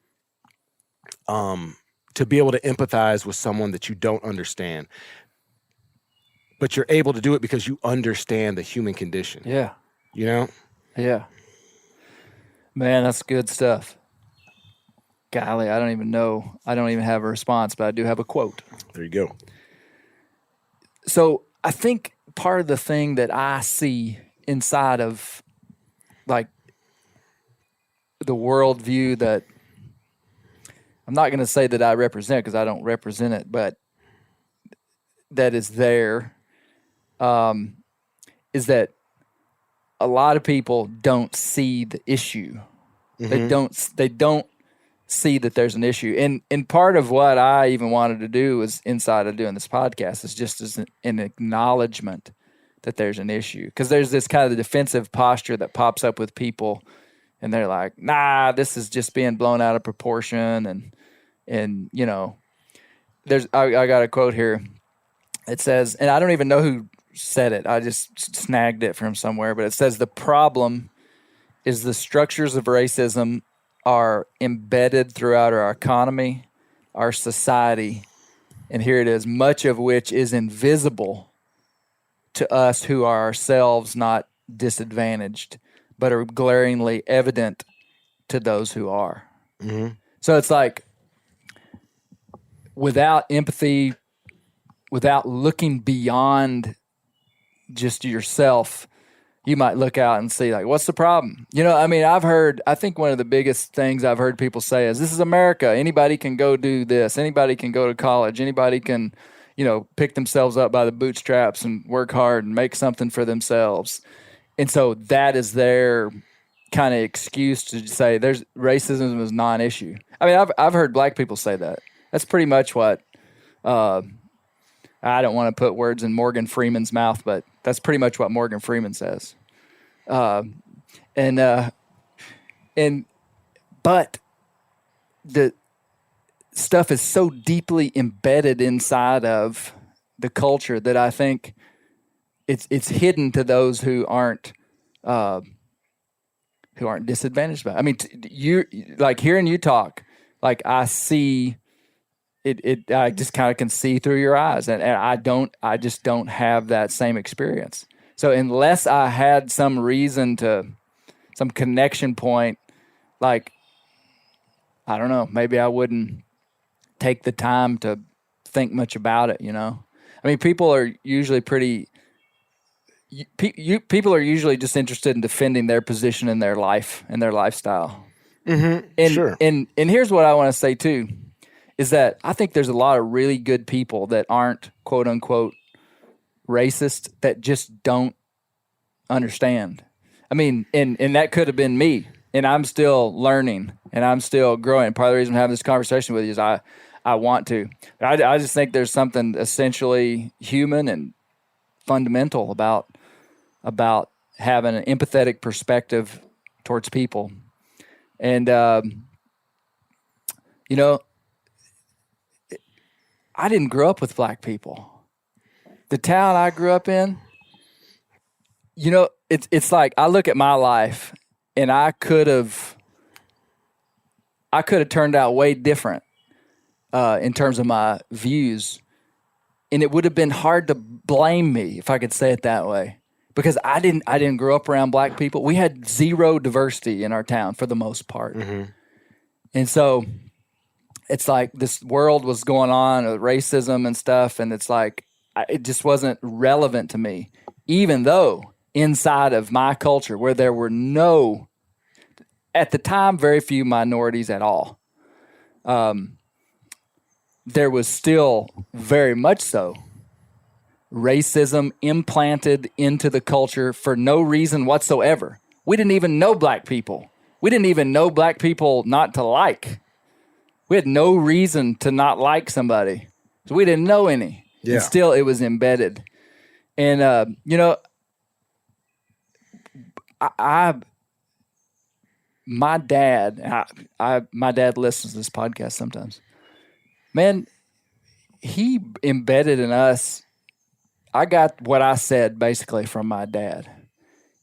to be able to empathize with someone that you don't understand. But you're able to do it because you understand the human condition. Yeah. Yeah. Man, that's good stuff. Golly, I don't even know. I don't even have a response, but I do have a quote. There you go. So I think part of the thing that I see inside of like the worldview that I'm not going to say that I represent because I don't represent it, but that is there, is that a lot of people don't see the issue. Mm-hmm. They don't see that there's an issue. And part of what I even wanted to do is inside of doing this podcast is just as an acknowledgement that there's an issue. Because there's this kind of defensive posture that pops up with people, and they're like, nah, this is just being blown out of proportion. And you know, I got a quote here. It says, and I don't even know who said it. I just snagged it from somewhere, but it says the problem is the structures of racism are embedded throughout our economy, our society, and here it is, much of which is invisible to us who are ourselves not disadvantaged, but are glaringly evident to those who are. Mm-hmm. So it's like, without empathy, without looking beyond just yourself, you might look out and see, like, what's the problem? You know, I mean, I think one of the biggest things I've heard people say is, this is America. Anybody can go do this. Anybody can go to college. Anybody can, you know, pick themselves up by the bootstraps and work hard and make something for themselves. And so that is their kind of excuse to say racism is non-issue. I mean, I've heard black people say that. That's pretty much what, I don't want to put words in Morgan Freeman's mouth, but that's pretty much what Morgan Freeman says. But the stuff is so deeply embedded inside of the culture that I think it's hidden to those who aren't disadvantaged by it. I mean, you like hearing you talk, like I see it. I just kind of can see through your eyes, and I just don't have that same experience. So unless I had some connection point, like, I don't know, maybe I wouldn't take the time to think much about it, you know? I mean, people are usually people are usually just interested in defending their position in their life and their lifestyle. Mm-hmm. And, sure. And here's what I want to say too, is that I think there's a lot of really good people that aren't quote unquote racist that just don't understand. I mean, and that could have been me, and I'm still learning and I'm still growing. Part of the reason I'm having this conversation with you is I want to. I just think there's something essentially human and fundamental about having an empathetic perspective towards people. And, you know, I didn't grow up with black people. The town I grew up in, you know, it's like I look at my life and I could have turned out way different in terms of my views. And it would have been hard to blame me, if I could say it that way, because I didn't grow up around black people. We had zero diversity in our town for the most part. Mm-hmm. And so it's like this world was going on with racism and stuff, and it's like it just wasn't relevant to me, even though inside of my culture where there were at the time, very few minorities at all, there was still very much so racism implanted into the culture for no reason whatsoever. We didn't even know black people. We didn't even know black people not to like. We had no reason to not like somebody. So we didn't know any. Yeah. And still it was embedded. And, you know, my dad listens to this podcast sometimes. Man, he embedded in us. I got what I said basically from my dad.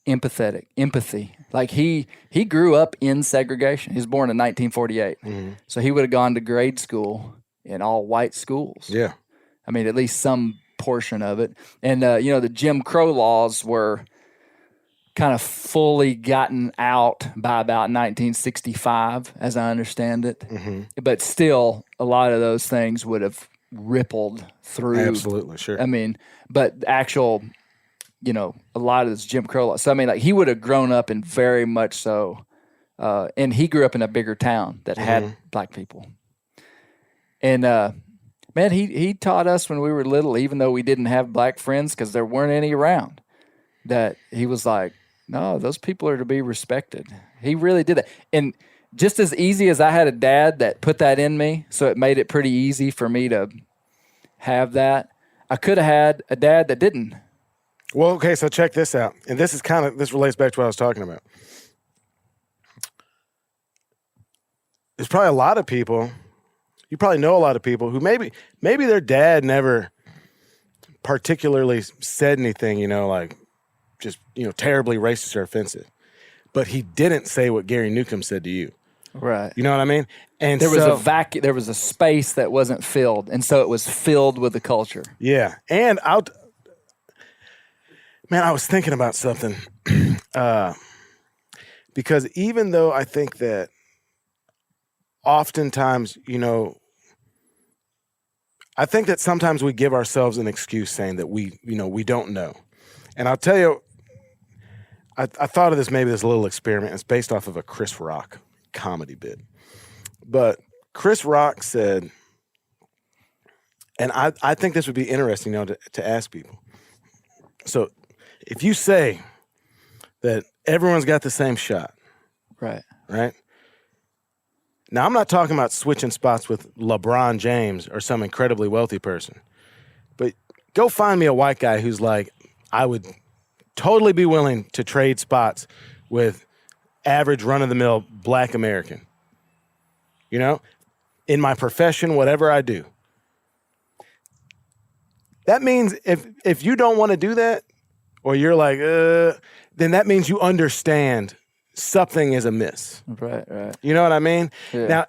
Empathy. Like he grew up in segregation. He was born in 1948. Mm-hmm. So he would have gone to grade school in all white schools. Yeah. I mean, at least some portion of it. And, you know, the Jim Crow laws were kind of fully gotten out by about 1965, as I understand it. Mm-hmm. But still, a lot of those things would have rippled through. Absolutely, sure. I mean, but actual, you know, a lot of this Jim Crow law. So, I mean, like, he would have grown up in very much so, and he grew up in a bigger town that had black people. And, man, he taught us when we were little, even though we didn't have black friends because there weren't any around, that he was like, no, those people are to be respected. He really did that. And just as easy as I had a dad that put that in me, so it made it pretty easy for me to have that, I could have had a dad that didn't. Well, okay, so check this out. And this relates back to what I was talking about. There's probably a lot of people, you probably know a lot of people who maybe their dad never particularly said anything, like just, terribly racist or offensive. But he didn't say what Gary Newcomb said to you. Right. You know what I mean? And there was a vacuum. There was a space that wasn't filled, and so it was filled with the culture. Yeah. And I was thinking about something because even though I think that oftentimes, I think that sometimes we give ourselves an excuse saying that we don't know. And I'll tell you, I thought of this little experiment. It's based off of a Chris Rock comedy bit. But Chris Rock said, and I think this would be interesting to ask people. So if you say that everyone's got the same shot. Right. Now, I'm not talking about switching spots with LeBron James or some incredibly wealthy person. But go find me a white guy who's like, I would totally be willing to trade spots with average run-of-the-mill black American. In my profession, whatever I do. That means if you don't want to do that, or you're like, then that means you understand something is amiss. Right. You know what I mean? Yeah.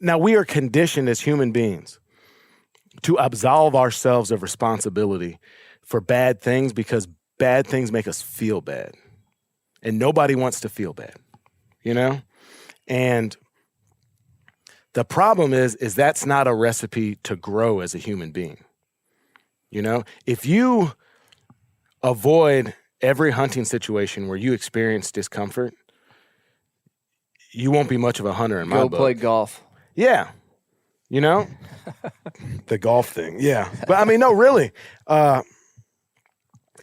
Now we are conditioned as human beings to absolve ourselves of responsibility for bad things because bad things make us feel bad. And nobody wants to feel bad, And the problem is that's not a recipe to grow as a human being. If you avoid every hunting situation where you experience discomfort, you won't be much of a hunter in my book. Go play golf. Yeah. The golf thing. Yeah. But no, really.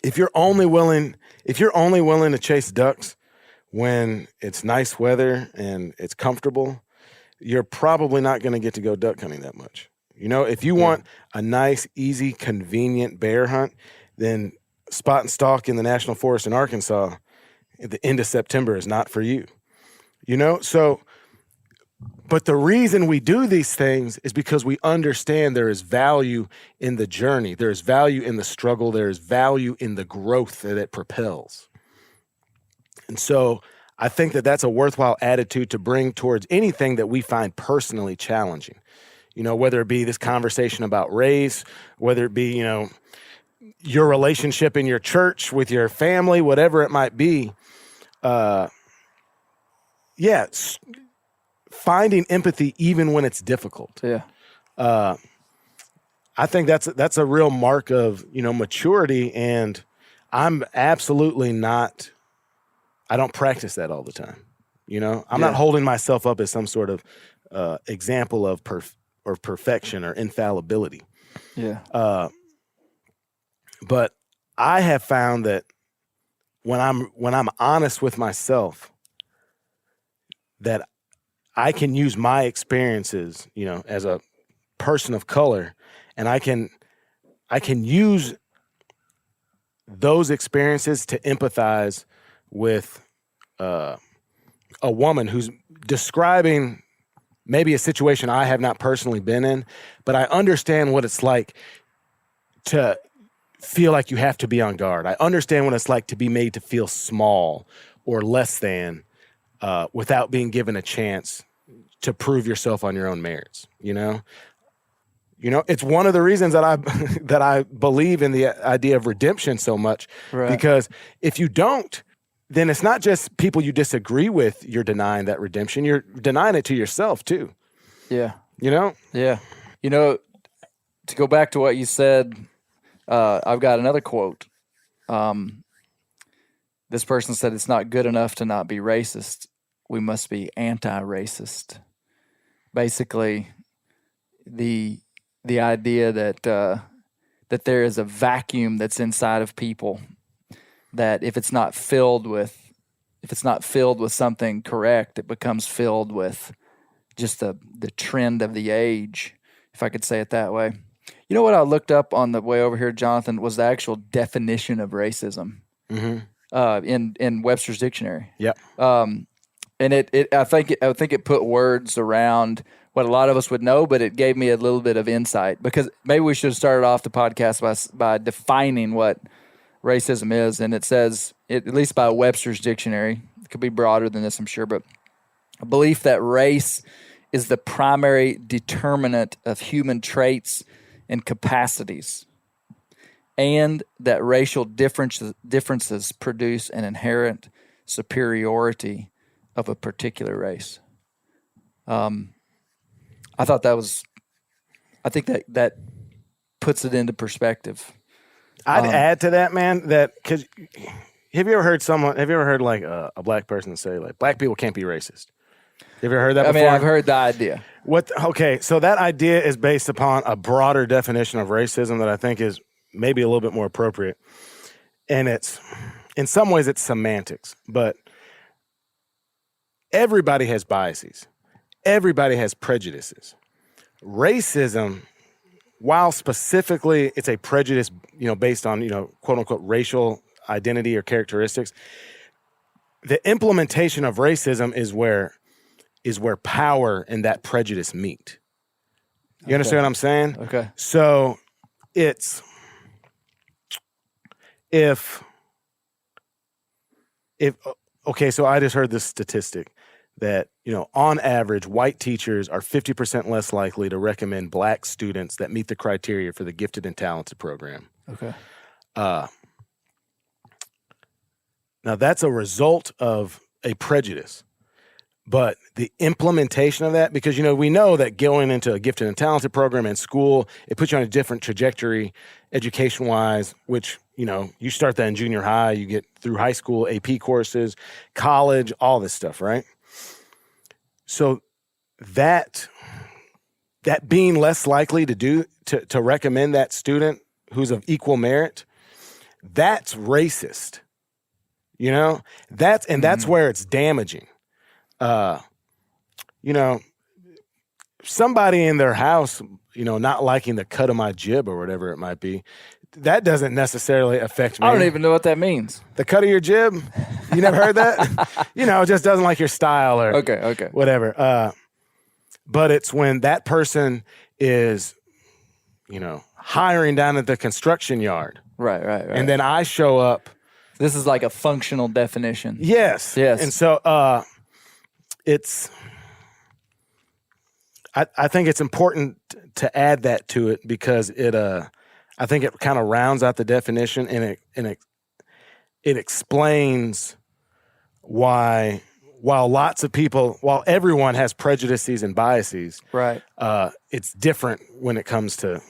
If you're only willing to chase ducks when it's nice weather and it's comfortable, you're probably not going to get to go duck hunting that much. If you want a nice, easy, convenient bear hunt, then spot and stalk in the National Forest in Arkansas at the end of September is not for you. But the reason we do these things is because we understand there is value in the journey. There is value in the struggle. There is value in the growth that it propels. And so I think that that's a worthwhile attitude to bring towards anything that we find personally challenging. Whether it be this conversation about race, whether it be, your relationship in your church with your family, whatever it might be. Finding empathy even when it's difficult. Yeah. I think that's a real mark of, maturity, and I'm absolutely not, I don't practice that all the time. I'm not holding myself up as some sort of example of perfection or infallibility. Yeah. But I have found that when I'm honest with myself, that I can use my experiences, as a person of color, and I can use those experiences to empathize with a woman who's describing maybe a situation I have not personally been in, but I understand what it's like to feel like you have to be on guard. I understand what it's like to be made to feel small or less than without being given a chance to prove yourself on your own merits. It's one of the reasons that I believe in the idea of redemption so much, because if you don't, then it's not just people you disagree with you're denying that redemption. You're denying it to yourself too. Yeah. Yeah. To go back to what you said, I've got another quote. This person said, "It's not good enough to not be racist. We must be anti-racist." Basically, the idea that there is a vacuum that's inside of people, that if it's not filled with something correct, it becomes filled with just the trend of the age, if I could say it that way. You know what I looked up on the way over here, Jonathan, was the actual definition of racism in Webster's dictionary. Yep. And I think it put words around what a lot of us would know, but it gave me a little bit of insight, because maybe we should have started off the podcast by defining what racism is. And it says, at least by Webster's dictionary, it could be broader than this, I'm sure, but a belief that race is the primary determinant of human traits and capacities, and that racial differences produce an inherent superiority of a particular race. I thought I think that puts it into perspective. I'd add to that, man, that because have you ever heard like a black person say like black people can't be racist? Have you ever heard that before? I mean, I've heard the idea. Okay, so that idea is based upon a broader definition of racism that I think is maybe a little bit more appropriate. And it's, in some ways, it's semantics, but everybody has biases. Everybody has prejudices. Racism, while specifically it's a prejudice, based on, quote unquote, racial identity or characteristics, the implementation of racism is where power and that prejudice meet. You understand what I'm saying? Okay. So it's so I just heard this statistic that, on average, white teachers are 50% less likely to recommend black students that meet the criteria for the gifted and talented program. Okay. Now that's a result of a prejudice. But the implementation of that, because, we know that going into a gifted and talented program in school, it puts you on a different trajectory education-wise, which, you start that in junior high, you get through high school, AP courses, college, all this stuff, right? So that being less likely to recommend that student who's of equal merit, that's racist. That's where it's damaging. Somebody in their house, not liking the cut of my jib or whatever it might be, that doesn't necessarily affect me. I don't even know what that means. The cut of your jib? You never heard that? It just doesn't like your style or Okay. Whatever. But it's when that person is, hiring down at the construction yard. Right. And then I show up. This is like a functional definition. Yes. And so, I think it's important to add that to it because I think it kind of rounds out the definition and it explains why, while everyone has prejudices and biases, right? It's different when it comes to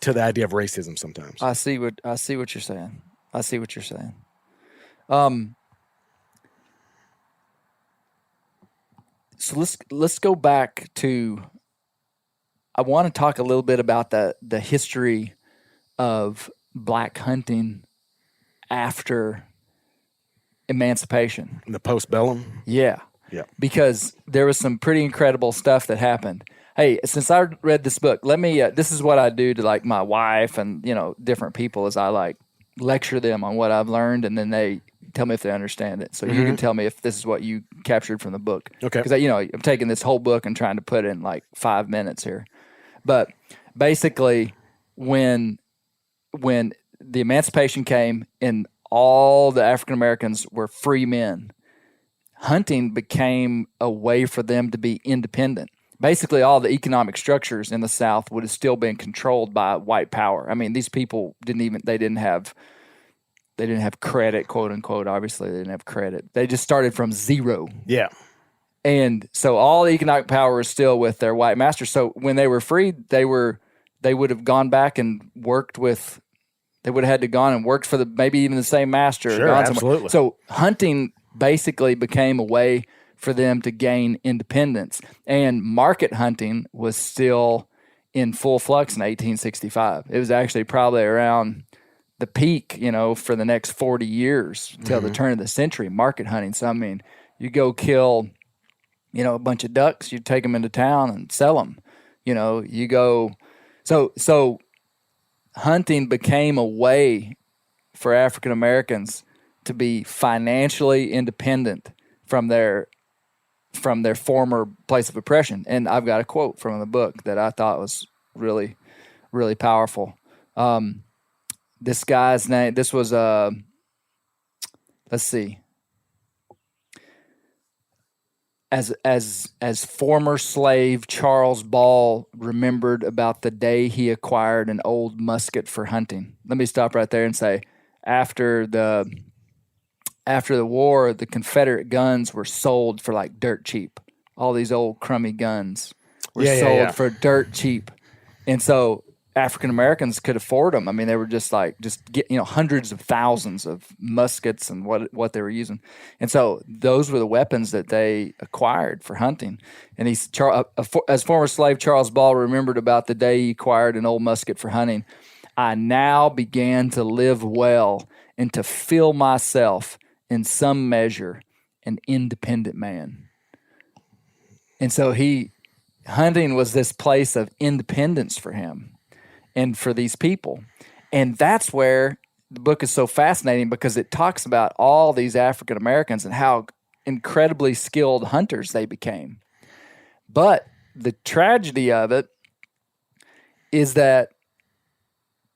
the idea of racism sometimes. I see what you're saying. So let's go back to. I want to talk a little bit about the history of black hunting after emancipation. The postbellum? Yeah. Because there was some pretty incredible stuff that happened. Hey, since I read this book, let me. This is what I do to like my wife and different people is I like lecture them on what I've learned, and then they tell me if they understand it. So you can tell me if this is what you captured from the book. Okay. Because I'm taking this whole book and trying to put it in like 5 minutes here. But basically, when the emancipation came and all the African Americans were free men, hunting became a way for them to be independent. Basically, all the economic structures in the South would have still been controlled by white power. I mean, these people didn't have credit, quote unquote. Obviously, they didn't have credit. They just started from zero. Yeah. And so all the economic power is still with their white masters. So when they were freed, they would have gone back and worked with. They would have had to gone and worked for maybe even the same master. Sure, absolutely. So hunting basically became a way for them to gain independence. And market hunting was still in full flux in 1865. It was actually probably around the peak, for the next 40 years till the turn of the century, market hunting. So, I mean, you go kill, a bunch of ducks, you take them into town and sell them. You go So hunting became a way for African Americans to be financially independent from their former place of oppression. And I've got a quote from the book that I thought was really, really powerful. This guy's name, this was, let's see. As former slave Charles Ball remembered about the day he acquired an old musket for hunting. Let me stop right there and say, after the war, the Confederate guns were sold for like dirt cheap. All these old crummy guns were sold for dirt cheap. And so African Americans could afford them. I mean, they were just get, hundreds of thousands of muskets and what they were using. And so those were the weapons that they acquired for hunting. And as former slave Charles Ball remembered about the day he acquired an old musket for hunting, I now began to live well and to feel myself in some measure an independent man. And so hunting was this place of independence for him and for these people. And that's where the book is so fascinating, because it talks about all these African Americans and how incredibly skilled hunters they became. But the tragedy of it is that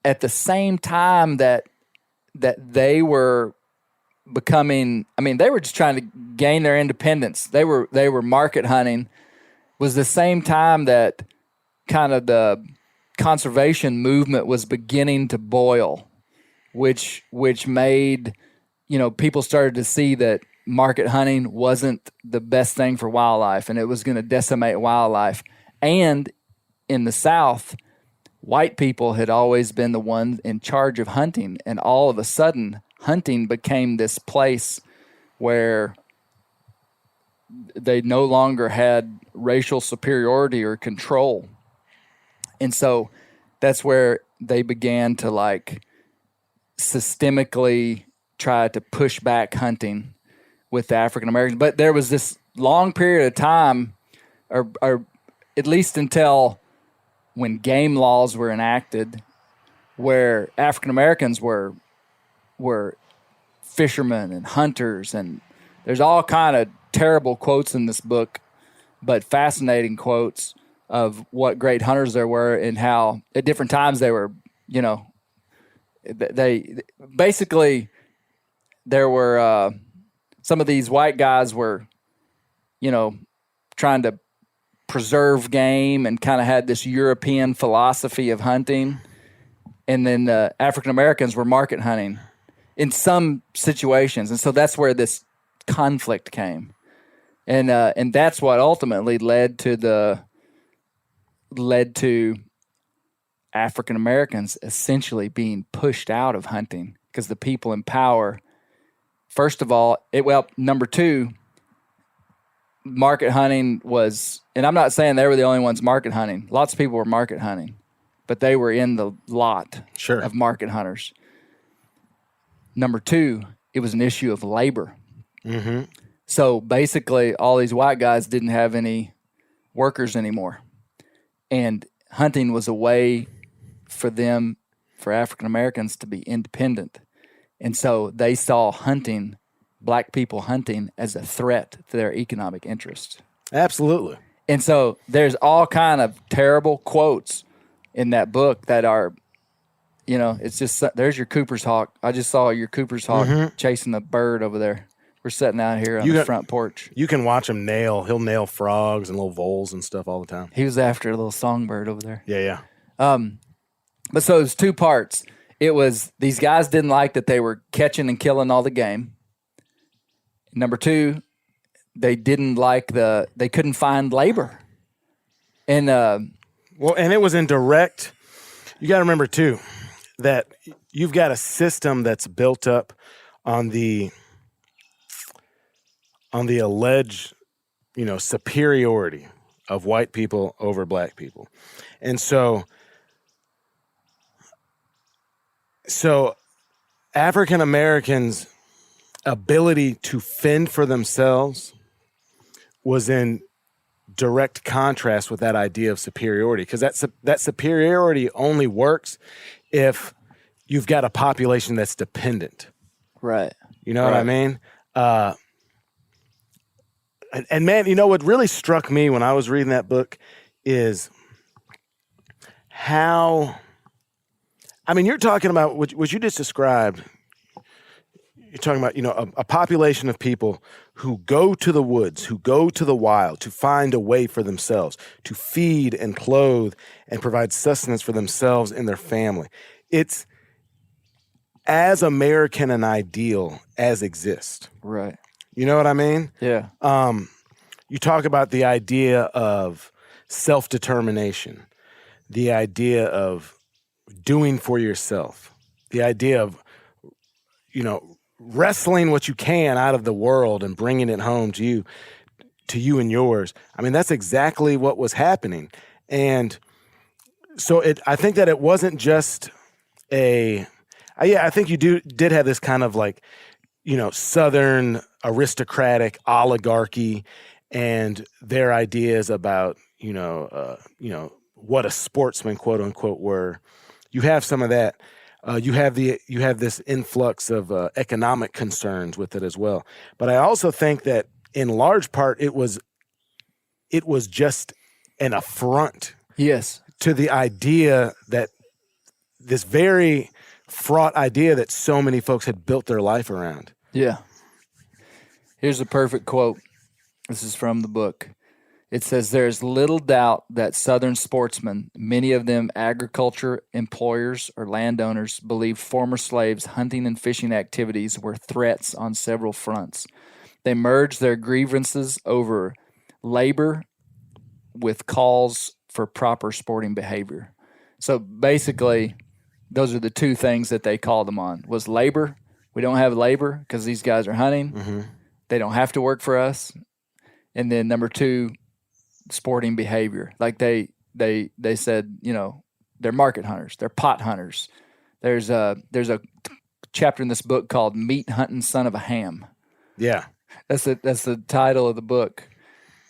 at the same time that they were becoming, they were just trying to gain their independence. They were market hunting, was the same time that kind of the conservation movement was beginning to boil, which made, people started to see that market hunting wasn't the best thing for wildlife, and it was going to decimate wildlife. And in the South, white people had always been the ones in charge of hunting, and all of a sudden, hunting became this place where they no longer had racial superiority or control. And so that's where they began to systemically try to push back hunting with the African Americans. But there was this long period of time, or at least until when game laws were enacted, where African Americans were fishermen and hunters, and there's all kind of terrible quotes in this book, but fascinating quotes of what great hunters there were and how at different times they were, they basically, there were some of these white guys were, trying to preserve game and kind of had this European philosophy of hunting. And then African Americans were market hunting in some situations. And so that's where this conflict came. And that's what ultimately led to African Americans essentially being pushed out of hunting, because the people in power, first of all, number two, market hunting was, and I'm not saying they were the only ones market hunting. Lots of people were market hunting, but they were in the lot of market hunters. Number two, it was an issue of labor. Mm-hmm. So basically, all these white guys didn't have any workers anymore. And hunting was a way for them, for African Americans, to be independent. And so they saw black people hunting, as a threat to their economic interests. Absolutely. And so there's all kind of terrible quotes in that book that are, it's just, there's your Cooper's hawk. I just saw your Cooper's hawk chasing a bird over there. We're sitting out here on the front porch. You can watch him he'll nail frogs and little voles and stuff all the time. He was after a little songbird over there. Yeah. But so it was two parts. It was, these guys didn't like that they were catching and killing all the game. Number two, they didn't like they couldn't find labor. And and it was in direct, you got to remember too, that you've got a system that's built up on the alleged, superiority of white people over black people. And so African Americans' ability to fend for themselves was in direct contrast with that idea of superiority, because that superiority only works if you've got a population that's dependent. Right. You know what I mean? And man, you know what really struck me when I was reading that book is how, I mean, you're talking about what you just described. You're talking about, a population of people who go to the woods, who go to the wild to find a way for themselves, to feed and clothe and provide sustenance for themselves and their family. It's as American an ideal as exists. Right. You know what I mean? Yeah. You talk about the idea of self-determination, the idea of doing for yourself, the idea of, wrestling what you can out of the world and bringing it home to you and yours. I mean, that's exactly what was happening. And so I think that it wasn't just I think you did have this kind of like, Southern aristocratic oligarchy and their ideas about, what a sportsman, quote unquote, were. You have some of that. You have this influx of economic concerns with it as well. But I also think that in large part it was just an affront. Yes. To the idea that this very fraught idea that so many folks had built their life around. Yeah. Here's a perfect quote. This is from the book. It says, "There's little doubt that Southern sportsmen, many of them agriculture employers or landowners, believed former slaves' hunting and fishing activities were threats on several fronts. They merged their grievances over labor with calls for proper sporting behavior." So basically, those are the two things that they called them on. Was labor. We don't have labor because these guys are hunting. Mm-hmm. They don't have to work for us. And then number two, sporting behavior. Like they said, they're market hunters. They're pot hunters. There's a chapter in this book called "Meat Hunting Son of a Ham." Yeah. That's the title of the book,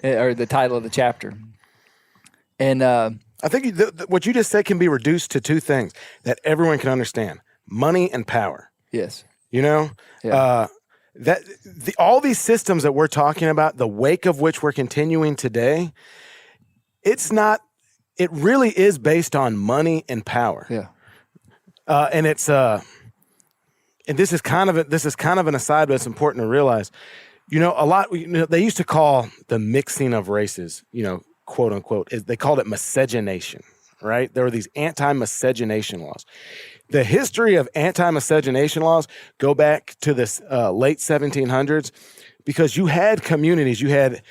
or the title of the chapter. And I think what you just said can be reduced to two things that everyone can understand: money and power. Yes. Yeah. All these systems that we're talking about, the wake of which we're continuing today, it really is based on money and power. Yeah. And it's and this is kind of an aside, but it's important to realize, they used to call the mixing of races, quote unquote, they called it miscegenation, right? There were these anti-miscegenation laws. The history of anti-miscegenation laws go back to this late 1700s, because you had communities, you had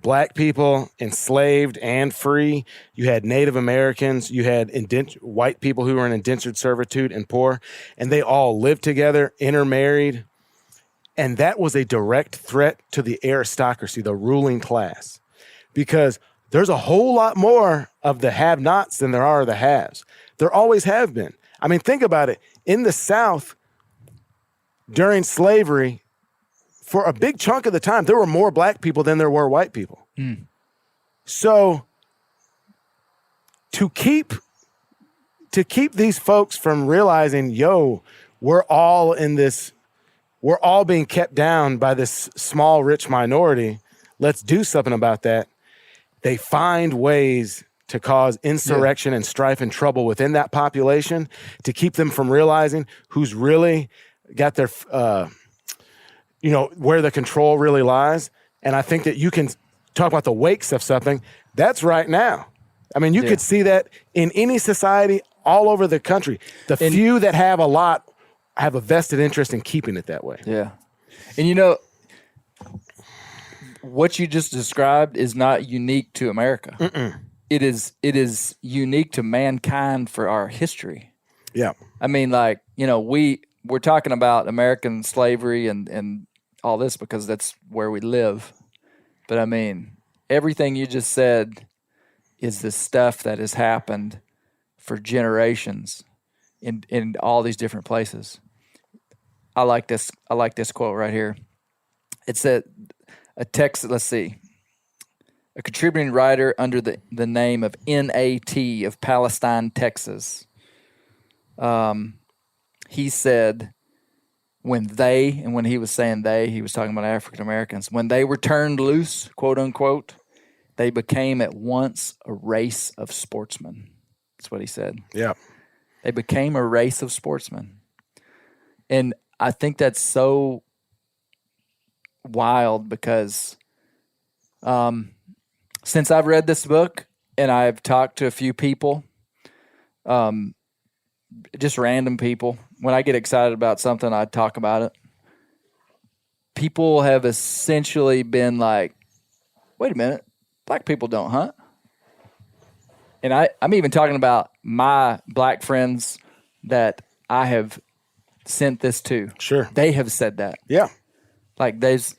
black people enslaved and free, you had Native Americans, you had white people who were in indentured servitude and poor, and they all lived together, intermarried, and that was a direct threat to the aristocracy, the ruling class, because there's a whole lot more of the have-nots than there are of the haves. There always have been. I mean, think about it. In the South, during slavery, for a big chunk of the time, there were more black people than there were white people. Mm. So to keep these folks from realizing, we're all being kept down by this small, rich minority, let's do something about that. They find ways to cause insurrection and strife and trouble within that population to keep them from realizing who's really got their, where the control really lies. And I think that you can talk about the wakes of something that's right now. I mean, you could see that in any society all over the country. The few that have a lot have a vested interest in keeping it that way. Yeah. And what you just described is not unique to America. Mm-mm. It is unique to mankind for our history. Yeah. I mean, we're talking about American slavery and all this because that's where we live. But I mean, everything you just said is the stuff that has happened for generations in all these different places. I like this quote right here. It said a text. Let's see. a contributing writer under the name of NAT of Palestine, Texas. He said when he was saying they, he was talking about African Americans, when they were turned loose, quote unquote, they became at once a race of sportsmen. That's what he said. Yeah. They became a race of sportsmen. And I think that's so wild because since I've read this book and I've talked to a few people, just random people, when I get excited about something, I talk about it. People have essentially been like, wait a minute, black people don't hunt. And I'm even talking about my black friends that I have sent this to. Sure. They have said that. Yeah. Like there's,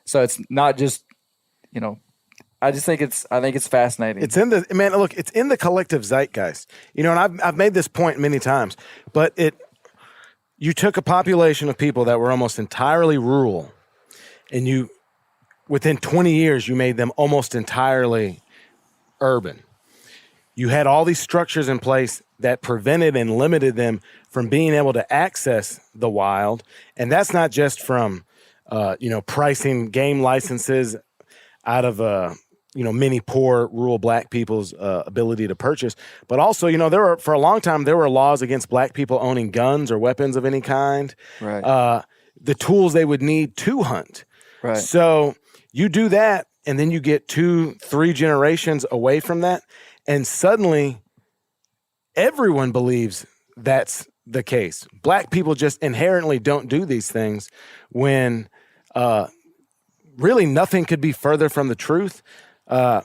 so it's not just, I think it's fascinating. It's in the collective zeitgeist, and I've made this point many times, but you took a population of people that were almost entirely rural and within 20 years, you made them almost entirely urban. You had all these structures in place that prevented and limited them from being able to access the wild. And that's not just from, pricing game licenses out of, many poor rural black people's ability to purchase. But also, for a long time, there were laws against black people owning guns or weapons of any kind. Right. The tools they would need to hunt. Right. So you do that, and then you get 2-3 generations away from that, and suddenly everyone believes that's the case. Black people just inherently don't do these things when really nothing could be further from the truth. And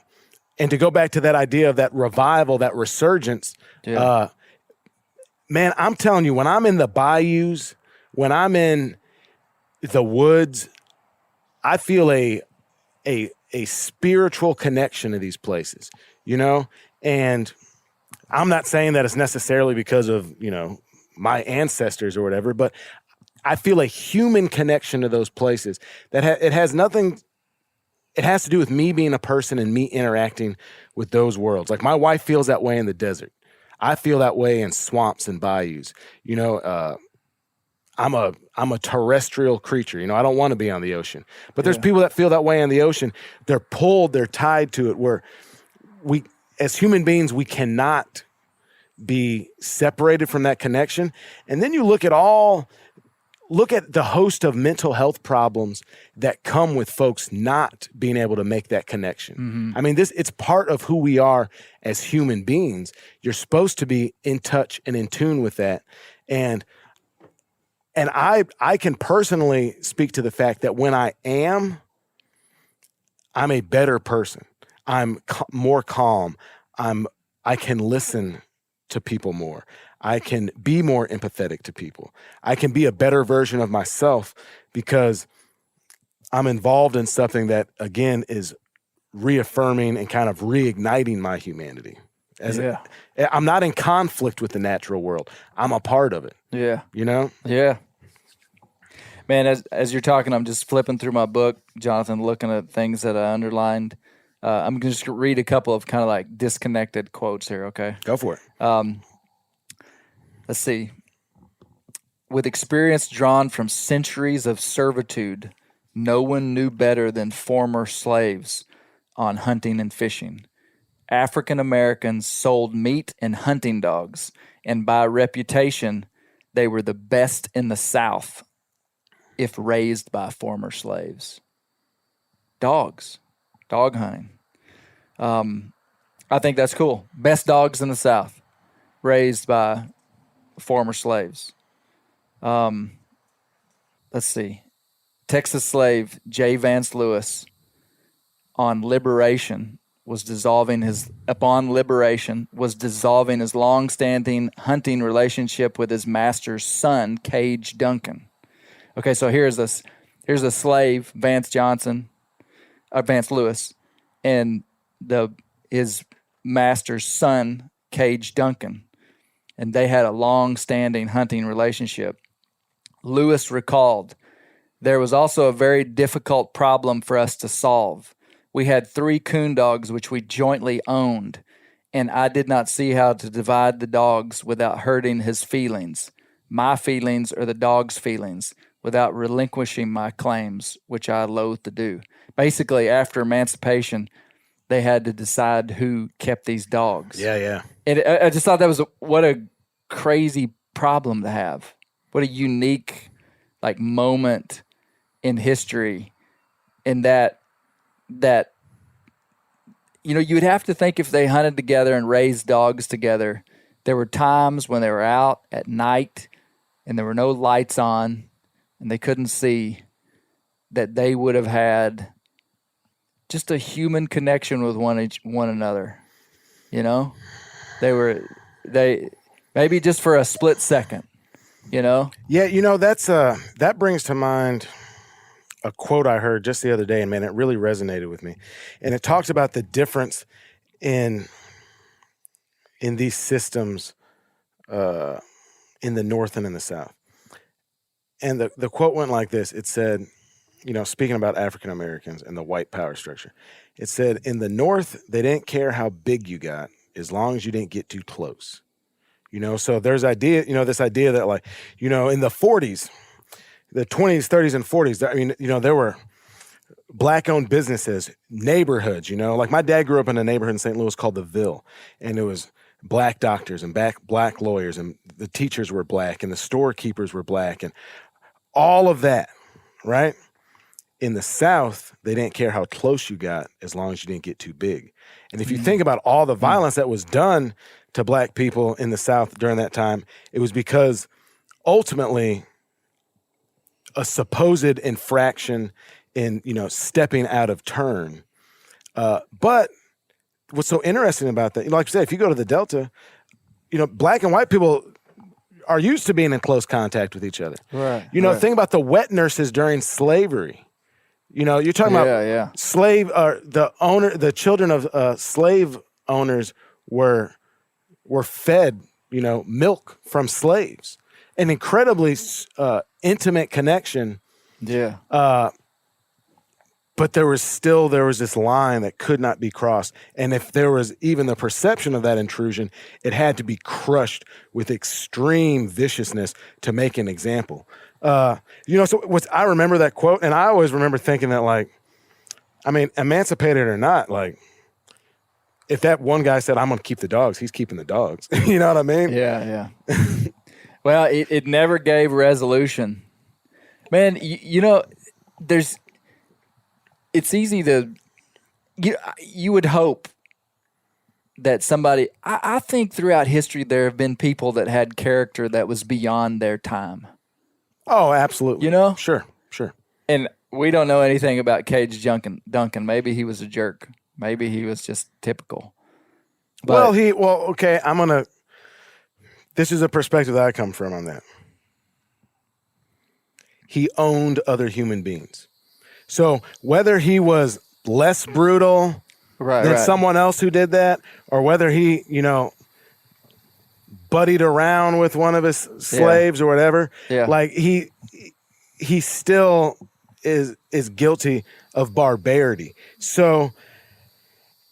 to go back to that idea of that revival, that resurgence, man, I'm telling you, when I'm in the bayous, when I'm in the woods, I feel a spiritual connection to these places, and I'm not saying that it's necessarily because of, my ancestors or whatever, but I feel a human connection to those places that it has to do with me being a person and me interacting with those worlds. Like my wife feels that way in the desert. I feel that way in swamps and bayous. I'm a terrestrial creature. I don't want to be on the ocean. But there's people that feel that way on the ocean. They're pulled, they're tied to it, where we, as human beings, we cannot be separated from that connection. And then you look at the host of mental health problems that come with folks not being able to make that connection. Mm-hmm. I mean, it's part of who we are as human beings. You're supposed to be in touch and in tune with that. And I can personally speak to the fact that when I'm a better person. I'm more calm. I can listen to people more. I can be more empathetic to people. I can be a better version of myself because I'm involved in something that, again, is reaffirming and kind of reigniting my humanity. I'm not in conflict with the natural world. I'm a part of it. Yeah. Yeah. Man, as you're talking, I'm just flipping through my book, Jonathan, looking at things that I underlined. I'm going to just read a couple of kind of like disconnected quotes here, okay? Go for it. Let's see. With experience drawn from centuries of servitude, no one knew better than former slaves on hunting and fishing. African Americans sold meat and hunting dogs, and by reputation, they were the best in the South if raised by former slaves. Dog hunting. I think that's cool. Best dogs in the South, raised by former slaves. Let's see. Texas slave J. Vance Lewis upon liberation was dissolving his long-standing hunting relationship with his master's son, Cage Duncan. Okay, so here's a slave, Vance Lewis, and his master's son, Cage Duncan, and they had a long-standing hunting relationship. Lewis recalled, "There was also a very difficult problem for us to solve. we had 3 coon dogs, which we jointly owned, and I did not see how to divide the dogs without hurting his feelings, my feelings or the dog's feelings, without relinquishing my claims, which I loathe to do. Basically, after emancipation, they had to decide who kept these dogs. Yeah. And I just thought that was what a crazy problem to have. What a unique moment in history. And that you would have to think if they hunted together and raised dogs together, there were times when they were out at night and there were no lights on and they couldn't see, that they would have had just a human connection with one another. They maybe just for a split second, Yeah, that brings to mind a quote I heard just the other day, and man, it really resonated with me. And it talks about the difference in these systems in the North and in the South. And the quote went like this. It said, speaking about African Americans and the white power structure, it said, in the North, they didn't care how big you got as long as you didn't get too close. So there's this idea that in the 40s, the 20s, 30s, and 40s, there were black-owned businesses, neighborhoods, like my dad grew up in a neighborhood in St. Louis called the Ville, and it was black doctors and black lawyers, and the teachers were black, and the storekeepers were black, and all of that, right? In the South, they didn't care how close you got as long as you didn't get too big. And if you think about all the violence that was done to black people in the South during that time, it was because ultimately a supposed infraction in, stepping out of turn. But what's so interesting about that, like I said, if you go to the Delta, black and white people are used to being in close contact with each other. Right. Think about the wet nurses during slavery. You're talking about slave, the children of slave owners were fed, milk from slaves. An incredibly intimate connection. Yeah. But there was this line that could not be crossed. And if there was even the perception of that intrusion, it had to be crushed with extreme viciousness to make an example. So I remember that quote, and I always remember thinking that, emancipated or not, if that one guy said, I'm going to keep the dogs, he's keeping the dogs. You know what I mean? Yeah. Well, it never gave resolution. Man, it's easy to, you would hope that somebody, I think throughout history there have been people that had character that was beyond their time. Oh, absolutely. Sure. And we don't know anything about Cage Duncan. Maybe he was a jerk. Maybe he was just typical. But, okay, this is a perspective that I come from on that. He owned other human beings. So whether he was less brutal than someone else who did that, or whether he, buddied around with one of his slaves or whatever, he still is guilty of barbarity. So,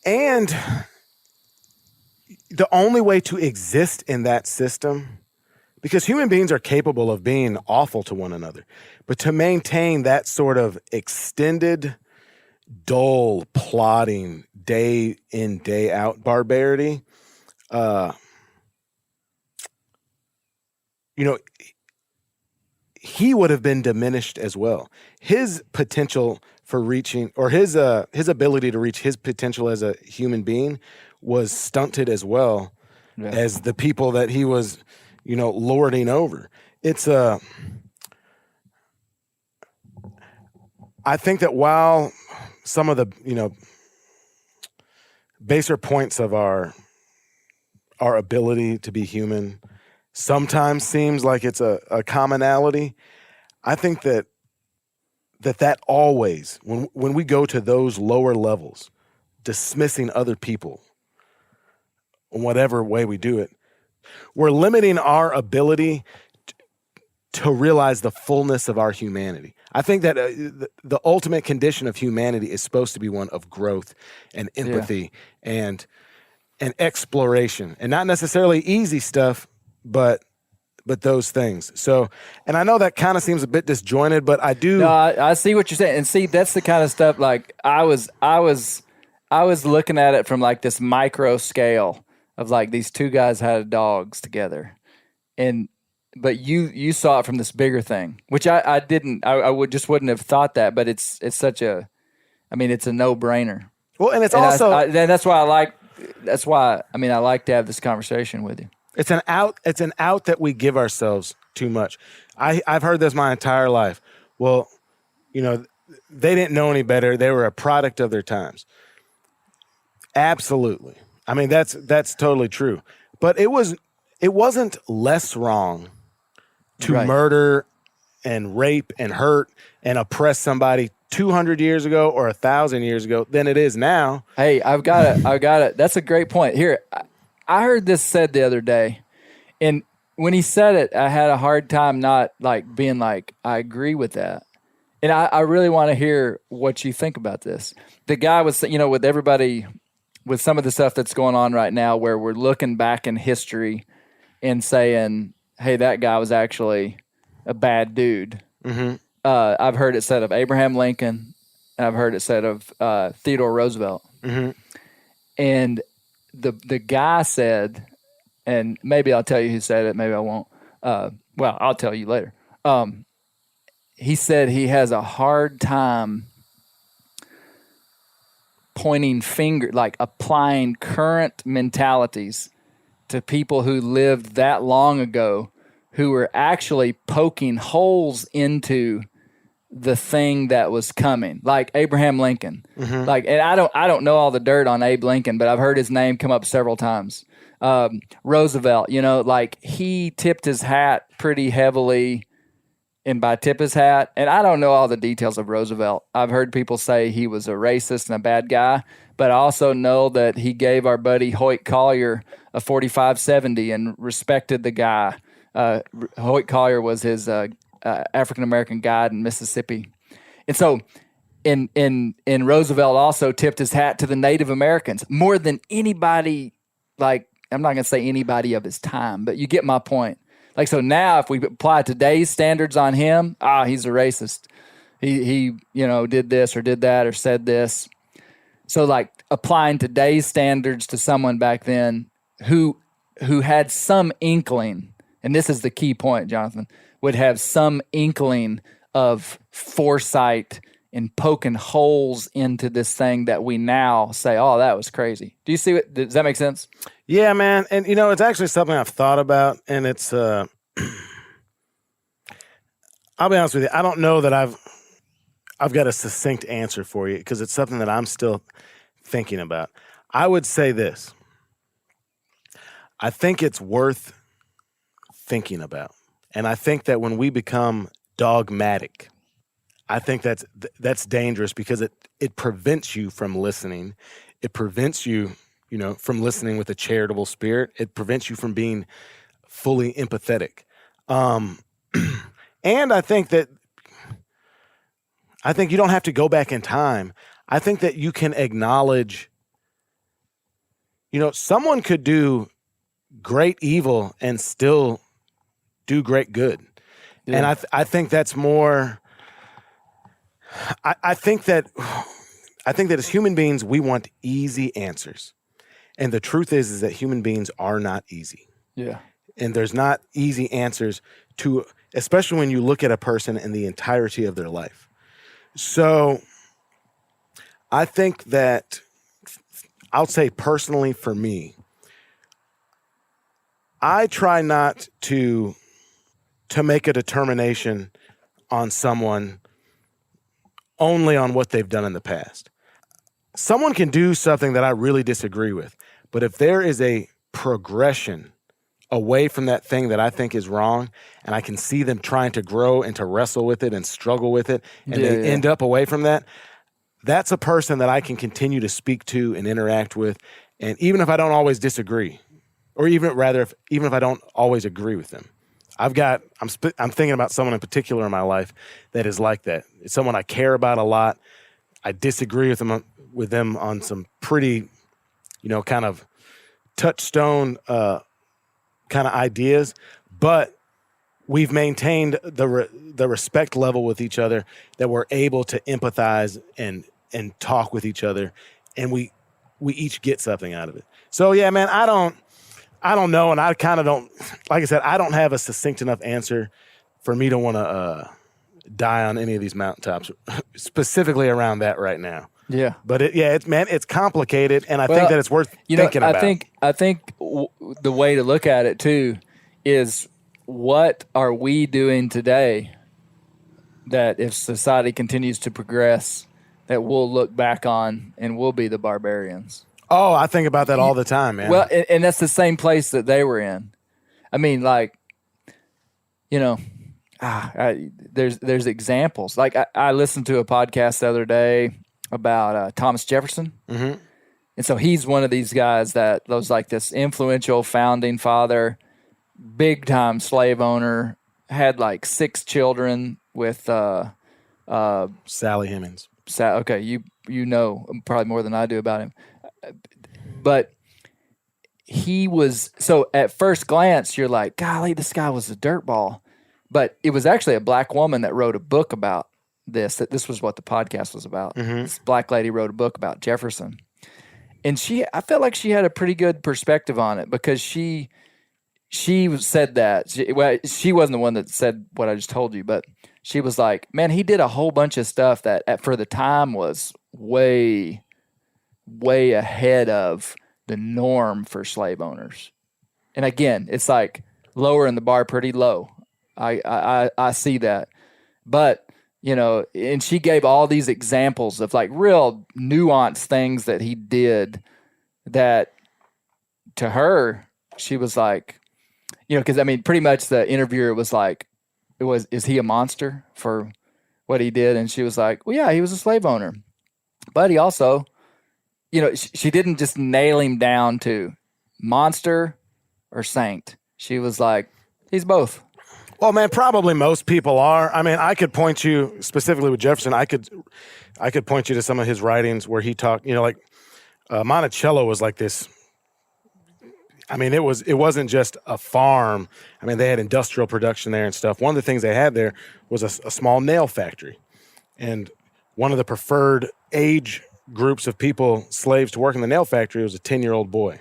and the only way to exist in that system, because human beings are capable of being awful to one another, but to maintain that sort of extended, dull, plodding, day in, day out barbarity, he would have been diminished as well. His potential for reaching, or his ability to reach his potential as a human being was stunted as well as the people that he was, lording over. I think that while some of the, baser points of our ability to be human sometimes seems like it's a commonality, I think that always, when we go to those lower levels, dismissing other people in whatever way we do it, we're limiting our ability to realize the fullness of our humanity. I think that the ultimate condition of humanity is supposed to be one of growth and empathy and exploration, and not necessarily easy stuff, but those things. So, and I know that kind of seems a bit disjointed, but I do. No, I see what you're saying, and see that's the kind of stuff. Like I was looking at it from like this micro scale of like these two guys had dogs together, but you saw it from this bigger thing, which I didn't. I wouldn't have thought that, but it's such a, I mean, it's a no brainer. Well, and it's also that's why I like. That's why I like to have this conversation with you. It's an out that we give ourselves too much. I've heard this my entire life. Well, they didn't know any better. They were a product of their times. Absolutely. I mean, that's totally true. But it wasn't less wrong to murder and rape and hurt and oppress somebody 200 years ago or 1,000 years ago than it is now. Hey, I've got it. That's a great point. Here, I heard this said the other day, and when he said it, I had a hard time not like being like, I agree with that. And I really want to hear what you think about this. The guy was, with everybody, with some of the stuff that's going on right now, where we're looking back in history and saying, hey, that guy was actually a bad dude. Mm-hmm. I've heard it said of Abraham Lincoln, and I've heard it said of Theodore Roosevelt. Mm-hmm. And the guy said, and maybe I'll tell you who said it, maybe I won't. Well, I'll tell you later. He said he has a hard time pointing finger, like applying current mentalities to people who lived that long ago, who were actually poking holes into the thing that was coming, like Abraham Lincoln. Mm-hmm. Like, and I don't know all the dirt on Abe Lincoln, but I've heard his name come up several times. Roosevelt, like he tipped his hat pretty heavily, and by tip his hat, and I don't know all the details of Roosevelt. I've heard people say he was a racist and a bad guy, but I also know that he gave our buddy Hoyt Collier a 45-70 and respected the guy. Hoyt Collier was his African-American guide in Mississippi. And so in Roosevelt also tipped his hat to the Native Americans more than anybody, like, I'm not going to say anybody of his time, but you get my point. Like, so now if we apply today's standards on him, he's a racist. He did this or did that or said this. So like applying today's standards to someone back then who had some inkling, and this is the key point, Jonathan, would have some inkling of foresight and poking holes into this thing that we now say, oh, that was crazy. Do you see it? Does that make sense? Yeah, man. And, it's actually something I've thought about, and it's, I'll be honest with you. I don't know that I've got a succinct answer for you because it's something that I'm still thinking about. I would say this. I think it's worth thinking about. And I think that when we become dogmatic, I think that's dangerous because it prevents you from listening. It prevents you, from listening with a charitable spirit. It prevents you from being fully empathetic. And I think you don't have to go back in time. I think that you can acknowledge, someone could do great evil and still do great good. Yeah. And I think that's more. I think that as human beings, we want easy answers. And the truth is that human beings are not easy. Yeah. And there's not easy answers to, especially when you look at a person in the entirety of their life. So I think that I'll say personally for me, I try not to make a determination on someone only on what they've done in the past. Someone can do something that I really disagree with, but if there is a progression away from that thing that I think is wrong, and I can see them trying to grow and to wrestle with it and struggle with it, and they end up away from that, that's a person that I can continue to speak to and interact with, and even if I don't always disagree, or even if I don't always agree with them, I'm thinking about someone in particular in my life that is like that. It's someone I care about a lot. I disagree with them on some pretty, kind of touchstone kind of ideas, but we've maintained the respect level with each other that we're able to empathize and talk with each other, and we each get something out of it. So yeah, man, I don't know, and I kind of don't. Like I said, I don't have a succinct enough answer for me to want to die on any of these mountaintops, specifically around that right now. Yeah, but it's complicated, and I think that it's worth thinking about. I think the way to look at it too is, what are we doing today that if society continues to progress, that we'll look back on and we'll be the barbarians? Oh, I think about that all the time, man. Well, and that's the same place that they were in. I mean, like, there's examples. Like I listened to a podcast the other day about Thomas Jefferson. Mm-hmm. And so he's one of these guys that was like this influential founding father, big time slave owner, had like 6 children with Sally Hemings. Okay, you know probably more than I do about him. But he was, so at first glance you're like, golly, this guy was a dirtball. But it was actually a black woman that wrote a book about this, that this was what the podcast was about. Mm-hmm. This black lady wrote a book about Jefferson. And I felt like she had a pretty good perspective on it, because she said that. She wasn't the one that said what I just told you, but she was like, man, he did a whole bunch of stuff that for the time was way, way ahead of the norm for slave owners. And again, it's like lowering the bar pretty low. I see that. But, and she gave all these examples of like real nuanced things that he did that to her, she was like, because I mean, pretty much the interviewer was like, is he a monster for what he did? And she was like, well, yeah, he was a slave owner. But he also, she didn't just nail him down to monster or saint. She was like, he's both. Well, man, probably most people are. I mean, I could point you specifically with Jefferson. I could point you to some of his writings where he talked. Like Monticello was like this. I mean, it wasn't just a farm. I mean, they had industrial production there and stuff. One of the things they had there was a small nail factory, and one of the preferred age groups of people, slaves to work in the nail factory, was a 10-year-old boy.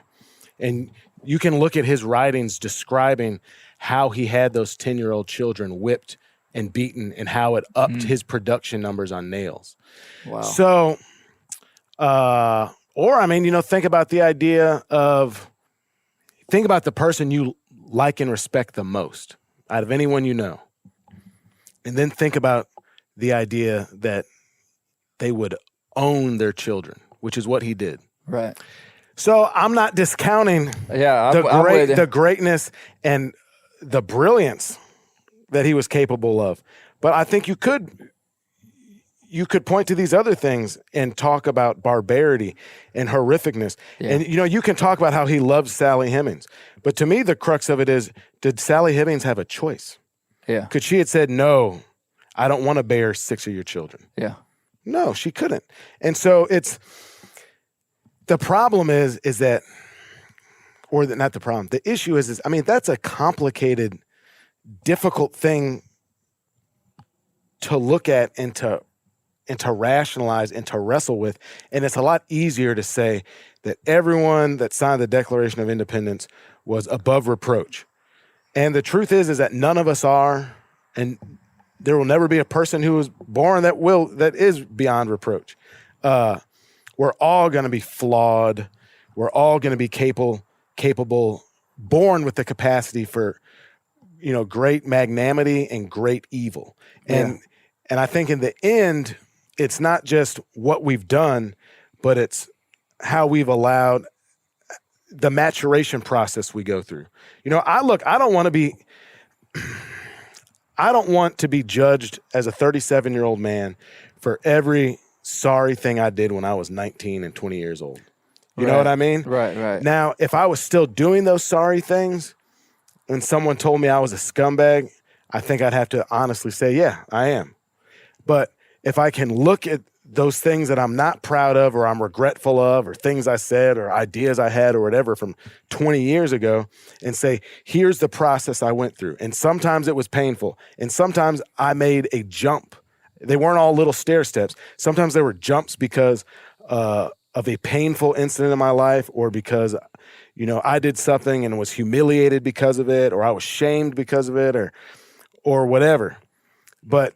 And you can look at his writings describing how he had those 10-year-old children whipped and beaten, and how it upped his production numbers on nails. Wow. So, think about the idea of, think about the person you like and respect the most out of anyone you know. And then think about the idea that they would own their children, which is what he did. Right. So I'm not discounting I'm the greatness and the brilliance that he was capable of. But I think you could point to these other things and talk about barbarity and horrificness. Yeah. And, you can talk about how he loved Sally Hemings. But to me, the crux of it is, did Sally Hemings have a choice? Yeah. Could she have said, no, I don't want to bear 6 of your children? Yeah. No, she couldn't. And so the problem is that, not the problem. The issue is that's a complicated, difficult thing to look at and to rationalize and to wrestle with. And it's a lot easier to say that everyone that signed the Declaration of Independence was above reproach. And the truth is that none of us are, and there will never be a person who was born that is beyond reproach. We're all going to be flawed. We're all going to be capable, born with the capacity for, great magnanimity and great evil. And I think in the end, it's not just what we've done, but it's how we've allowed the maturation process we go through. I don't want to be judged as a 37-year-old man for every sorry thing I did when I was 19 and 20 years old. You know what I mean? Right. Now, if I was still doing those sorry things, when someone told me I was a scumbag, I think I'd have to honestly say, yeah, I am. But if I can look at those things that I'm not proud of or I'm regretful of or things I said or ideas I had or whatever from 20 years ago and say, here's the process I went through. And sometimes it was painful. And sometimes I made a jump. They weren't all little stair steps. Sometimes there were jumps because of a painful incident in my life or because, I did something and was humiliated because of it or I was shamed because of it or whatever. But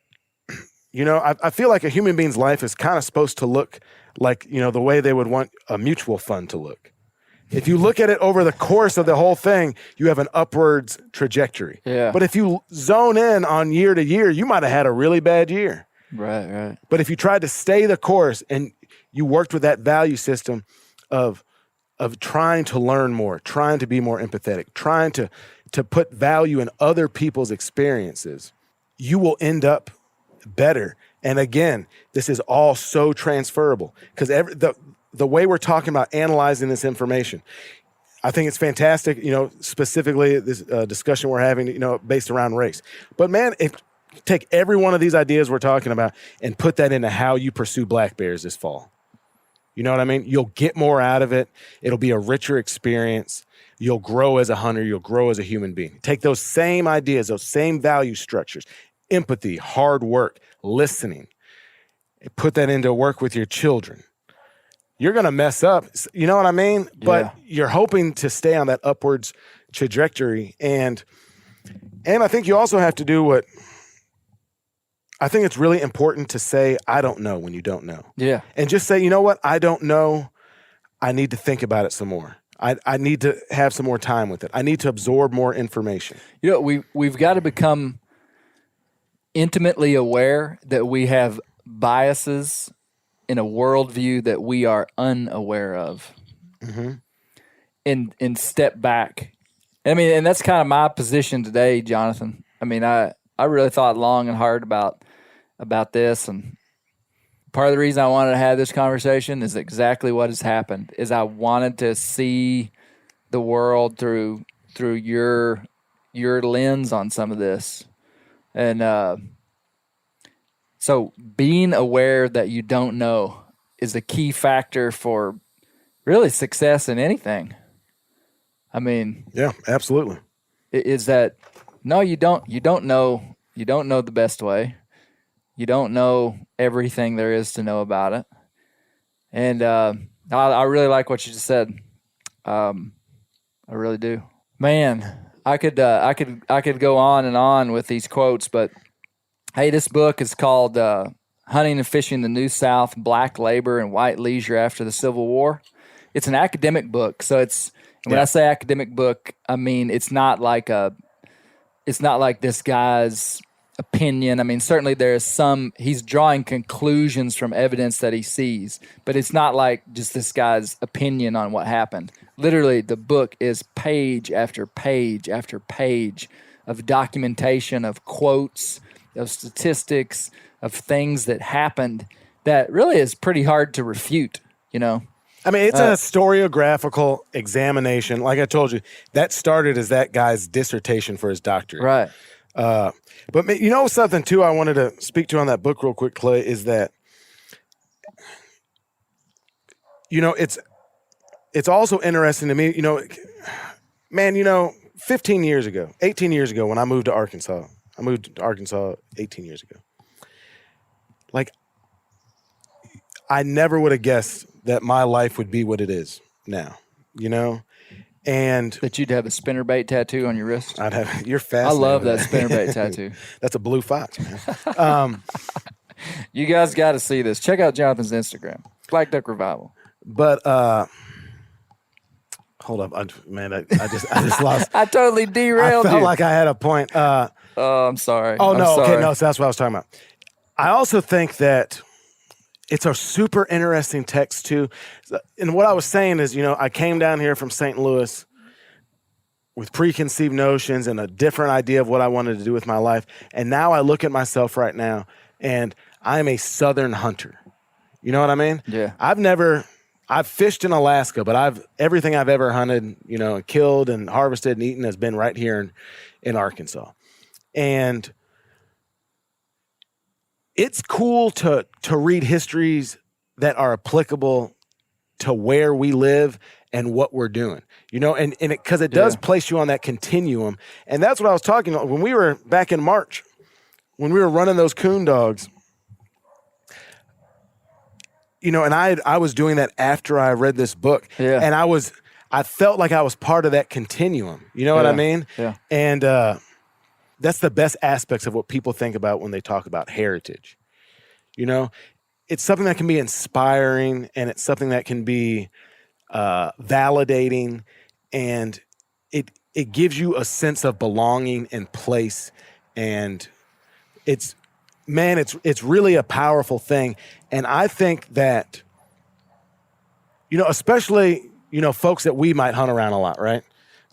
I feel like a human being's life is kind of supposed to look like, the way they would want a mutual fund to look. If you look at it over the course of the whole thing, you have an upwards trajectory. Yeah. But if you zone in on year to year, you might have had a really bad year. Right. But if you tried to stay the course and you worked with that value system of trying to learn more, trying to be more empathetic, trying to put value in other people's experiences, you will end up better. And again, this is all so transferable because the way we're talking about analyzing this information, I think it's fantastic, specifically this discussion we're having, based around race. But man, take every one of these ideas we're talking about and put that into how you pursue black bears this fall. You know what I mean? You'll get more out of it. It'll be a richer experience. You'll grow as a hunter. You'll grow as a human being. Take those same ideas, those same value structures, empathy, hard work, listening, put that into work with your children. You're going to mess up. You know what I mean? Yeah. But you're hoping to stay on that upwards trajectory. And I think you also have to do what I think it's really important to say, I don't know when you don't know. Yeah. And just say, you know what? I don't know. I need to think about it some more. I need to have some more time with it. I need to absorb more information. We've got to become intimately aware that we have biases in a worldview that we are unaware of, and step back. I mean, and that's kind of my position today, Jonathan. I mean, I really thought long and hard about this, and part of the reason I wanted to have this conversation is exactly what has happened. Is I wanted to see the world through your lens on some of this. And so being aware that you don't know is a key factor for really success in anything. I mean, yeah, absolutely. Is that no, you don't know the best way. You don't know everything there is to know about it. And I really like what you just said. I really do. Man, I could go on and on with these quotes, but hey, this book is called Hunting and Fishing in the New South, Black Labor and White Leisure After the Civil War. It's an academic book. So when I say academic book, I mean it's not like this guy's opinion. I mean, certainly there is he's drawing conclusions from evidence that he sees, but it's not like just this guy's opinion on what happened. Literally, the book is page after page after page of documentation, of quotes, of statistics, of things that happened that really is pretty hard to refute, I mean, it's a historiographical examination. Like I told you, that started as that guy's dissertation for his doctorate. Right. But something too I wanted to speak to on that book real quick, Clay, is that it's also interesting to me, 18 years ago when I moved to Arkansas. I moved to Arkansas 18 years ago. Like, I never would have guessed that my life would be what it is now, and that you'd have a spinnerbait tattoo on your wrist. I'd have. You're fast. I love that spinnerbait tattoo. That's a blue fox, man. You guys got to see this. Check out Jonathan's Instagram, Black Duck Revival. But hold up, I just lost. I totally derailed I felt you. like I had a point. Oh, I'm sorry. Oh, no. I'm Okay, sorry. no, so that's what I was talking about. I also think that it's a super interesting text, too. And what I was saying is, I came down here from St. Louis with preconceived notions and a different idea of what I wanted to do with my life. And now I look at myself right now, and I'm a Southern hunter. You know what I mean? Yeah. I've never I've fished in Alaska, but everything I've ever hunted, killed and harvested and eaten has been right here in Arkansas. And it's cool to read histories that are applicable to where we live and what we're doing, and because it does place you on that continuum. And that's what I was talking about when we were back in March, when we were running those coon dogs, and I was doing that after I read this book, and I felt like I was part of that continuum. You know what I mean? Yeah. And that's the best aspects of what people think about when they talk about heritage. It's something that can be inspiring, and it's something that can be validating, and it gives you a sense of belonging and place, and it's really a powerful thing. And I think that, especially, folks that we might hunt around a lot, right?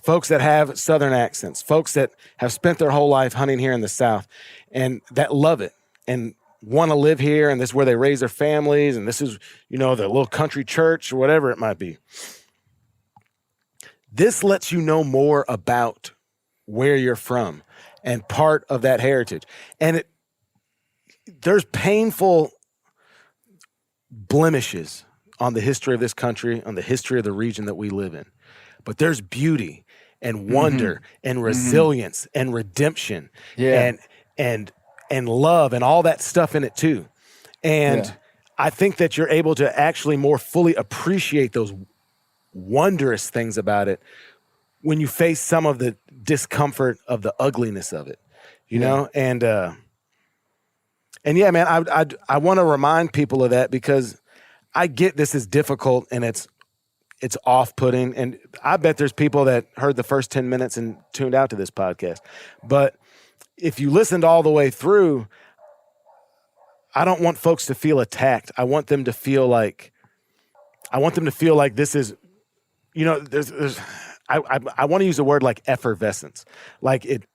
Folks that have Southern accents, folks that have spent their whole life hunting here in the South and that love it and want to live here, and this is where they raise their families, and this is, the little country church or whatever it might be. This lets you know more about where you're from and part of that heritage. And there's painful blemishes on the history of this country, on the history of the region that we live in. But there's beauty and wonder and resilience and redemption and love and all that stuff in it too. And I think that you're able to actually more fully appreciate those wondrous things about it when you face some of the discomfort of the ugliness of it, know? And yeah, man, I want to remind people of that, because I get this is difficult and it's off-putting. And I bet there's people that heard the first 10 minutes and tuned out to this podcast. But if you listened all the way through, I don't want folks to feel attacked. I want them to feel like this is, I want to use a word like effervescence. Like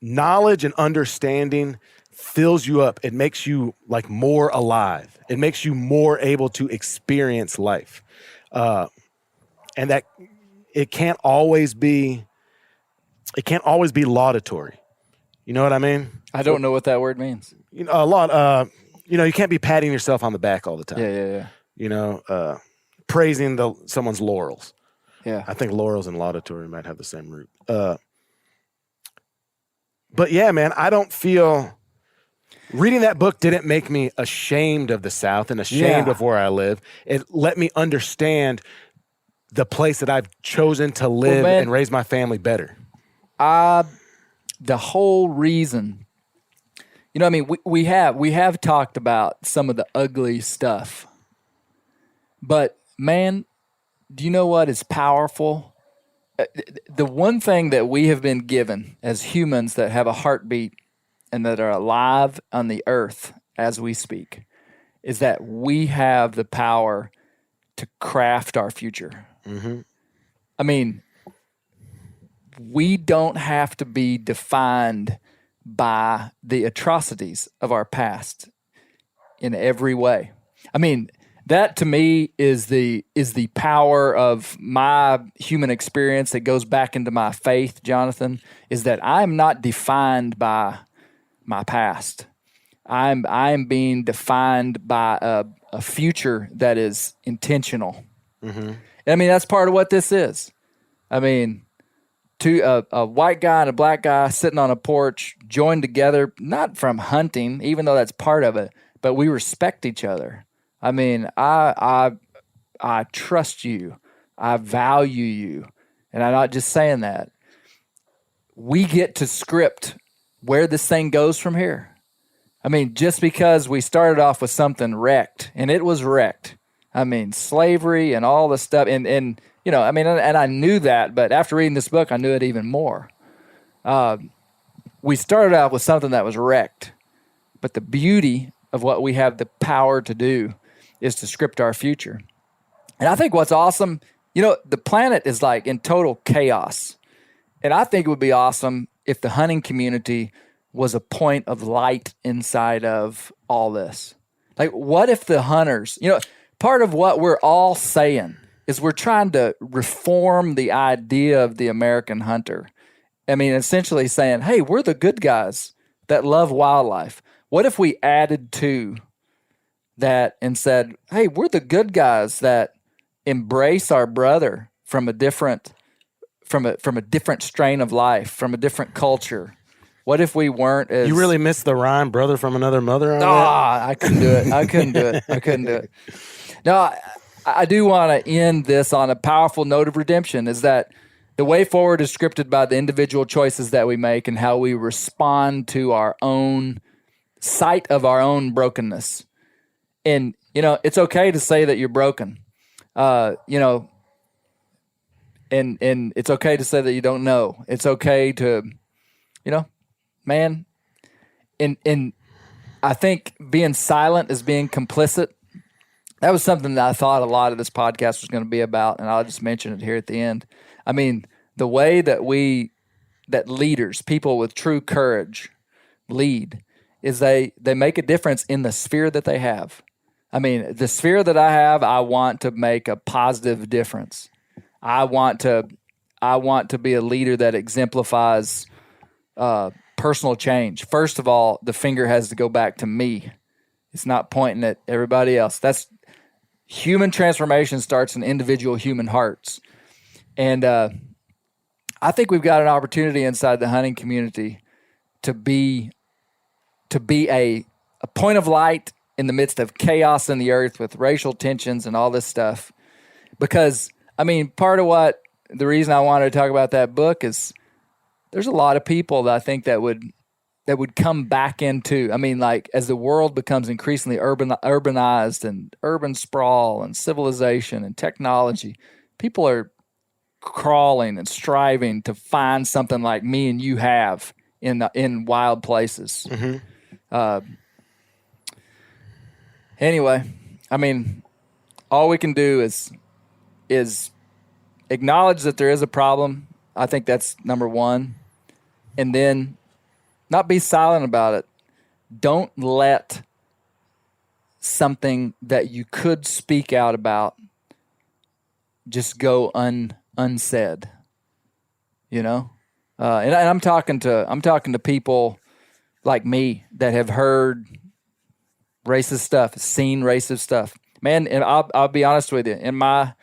knowledge and understanding fills you up. It makes you like more alive. It makes you more able to experience life. And that it can't always be laudatory. You know what I mean? I don't know what that word means. A lot. You can't be patting yourself on the back all the time. Yeah. Praising someone's laurels. Yeah. I think laurels and laudatory might have the same root. But yeah, man, I don't feel reading that book didn't make me ashamed of the South and ashamed of where I live. It let me understand the place that I've chosen to live and raise my family better. The whole reason, we have talked about some of the ugly stuff, but man, do you know what is powerful? The one thing that we have been given as humans that have a heartbeat and that are alive on the earth as we speak is that we have the power to craft our future. Mm-hmm. I mean, we don't have to be defined by the atrocities of our past in every way. I mean, that to me is the power of my human experience that goes back into my faith, Jonathan, is that I'm not defined by my past. I'm being defined by a future that is intentional. Mm-hmm. I mean, that's part of what this is. I mean, a white guy and a black guy sitting on a porch, joined together, not from hunting, even though that's part of it, but we respect each other. I mean, I trust you. I value you. And I'm not just saying that. We get to script where this thing goes from here. I mean, just because we started off with something wrecked, and it was wrecked. I mean, slavery and all the stuff. And I knew that, but after reading this book, I knew it even more. We started out with something that was wrecked, but the beauty of what we have the power to do is to script our future. And I think what's awesome, the planet is like in total chaos. And I think it would be awesome if the hunting community was a point of light inside of all this. Like, what if the hunters, part of what we're all saying is we're trying to reform the idea of the American hunter. I mean, essentially saying, hey, we're the good guys that love wildlife. What if we added to that and said, hey, we're the good guys that embrace our brother from a different strain of life, from a different culture? What if we weren't as... You really missed the rhyme, brother from another mother on that? I couldn't do it. I couldn't do it. No, I do want to end this on a powerful note of redemption, is that the way forward is scripted by the individual choices that we make and how we respond to our own sight of our own brokenness. And, it's okay to say that you're broken, and it's okay to say that you don't know. It's okay to, man, and I think being silent is being complicit. That was something that I thought a lot of this podcast was going to be about, and I'll just mention it here at the end. I mean, the way that leaders, people with true courage, lead is they make a difference in the sphere that they have. I mean, the sphere that I have, I want to make a positive difference. I want to be a leader that exemplifies personal change. First of all, the finger has to go back to me. It's not pointing at everybody else. That's human transformation starts in individual human hearts. And I think we've got an opportunity inside the hunting community to be a point of light in the midst of chaos in the earth with racial tensions and all this stuff. Because, I mean, part of the reason I wanted to talk about that book is there's a lot of people that I think that would come back into, I mean, like, as the world becomes increasingly urbanized and urban sprawl and civilization and technology, people are crawling and striving to find something like me and you have in wild places. Mm-hmm. Anyway, I mean, all we can do is acknowledge that there is a problem. I think that's number one. And then not be silent about it. Don't let something that you could speak out about just go unsaid. And I'm talking to people like me that have heard racist stuff, seen racist stuff. Man, and I'll be honest with you. In my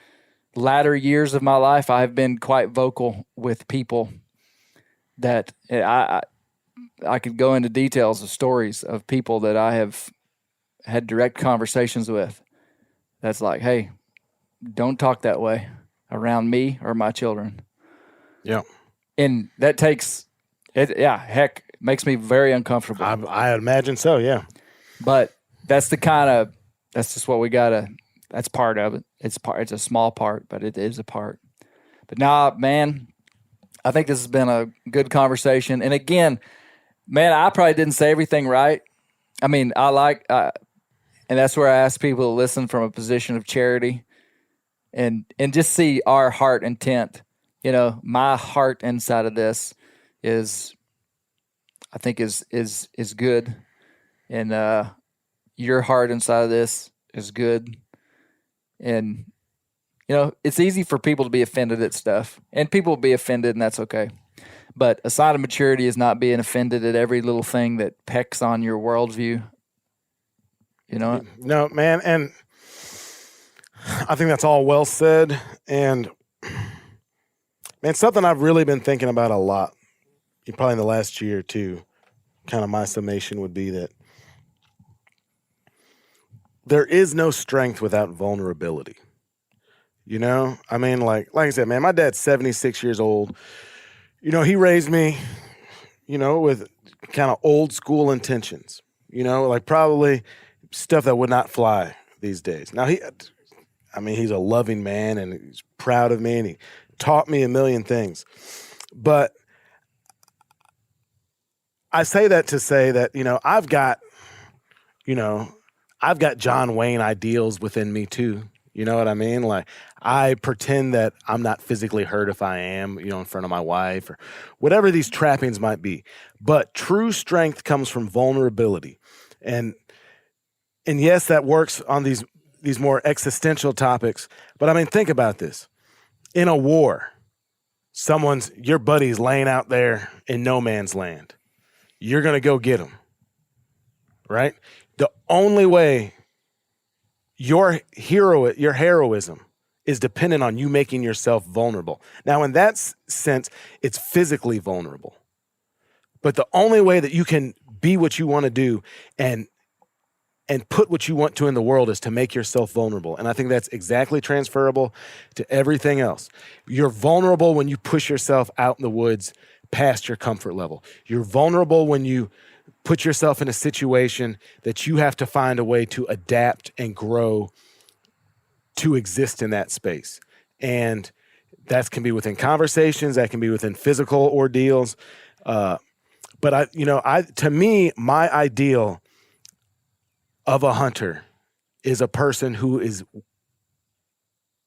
latter years of my life, I have been quite vocal with people that I could go into details of stories of people that I have had direct conversations with. That's like, hey, don't talk that way around me or my children. Yeah. And that takes it. Yeah. Heck, it makes me very uncomfortable. I imagine so. Yeah. But that's just what we gotta, that's part of it. It's a small part, but it is a part. But nah, man, I think this has been a good conversation. And again, man, I probably didn't say everything right. I mean, and that's where I ask people to listen from a position of charity and just see our heart intent. My heart inside of this is good. And your heart inside of this is good. And, it's easy for people to be offended at stuff. And people will be offended, and that's okay. But a sign of maturity is not being offended at every little thing that pecks on your worldview. You know? No, man. And I think that's all well said. And, man, something I've really been thinking about a lot, probably in the last year or two, kind of my summation would be that there is no strength without vulnerability. I mean, like I said, man, my dad's 76 years old. He raised me, with kind of old school intentions, like probably stuff that would not fly these days. Now, he's a loving man and he's proud of me and he taught me a million things. But I say that to say that, I've got John Wayne ideals within me too. You know what I mean? Like, I pretend that I'm not physically hurt if I am, in front of my wife or whatever these trappings might be. But true strength comes from vulnerability. And yes, that works on these these more existential topics. But I mean, think about this. In a war, your buddy's laying out there in no man's land. You're going to go get him, right? The only way your heroism is dependent on you making yourself vulnerable. Now, in that sense, it's physically vulnerable. But the only way that you can be what you want to do and put what you want to in the world is to make yourself vulnerable. And I think that's exactly transferable to everything else. You're vulnerable when you push yourself out in the woods past your comfort level. You're vulnerable when you put yourself in a situation that you have to find a way to adapt and grow to exist in that space. And that can be within conversations, that can be within physical ordeals. But to me, my ideal of a hunter is a person who is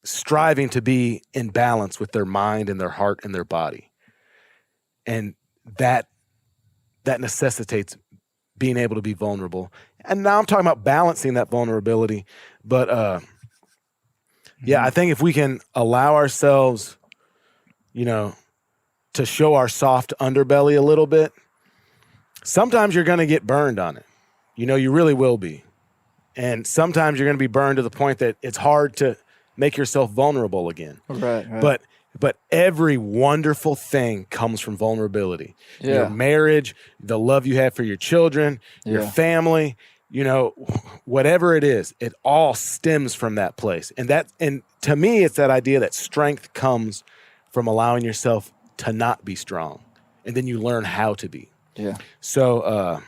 striving to be in balance with their mind and their heart and their body. And that necessitates being able to be vulnerable. And now I'm talking about balancing that vulnerability. But I think if we can allow ourselves, to show our soft underbelly a little bit, sometimes you're going to get burned on it. You really will be. And sometimes you're going to be burned to the point that it's hard to make yourself vulnerable again. Right. But every wonderful thing comes from vulnerability. Yeah. Your marriage, the love you have for your children, your family, whatever it is, it all stems from that place. And to me, it's that idea that strength comes from allowing yourself to not be strong. And then you learn how to be. Yeah. So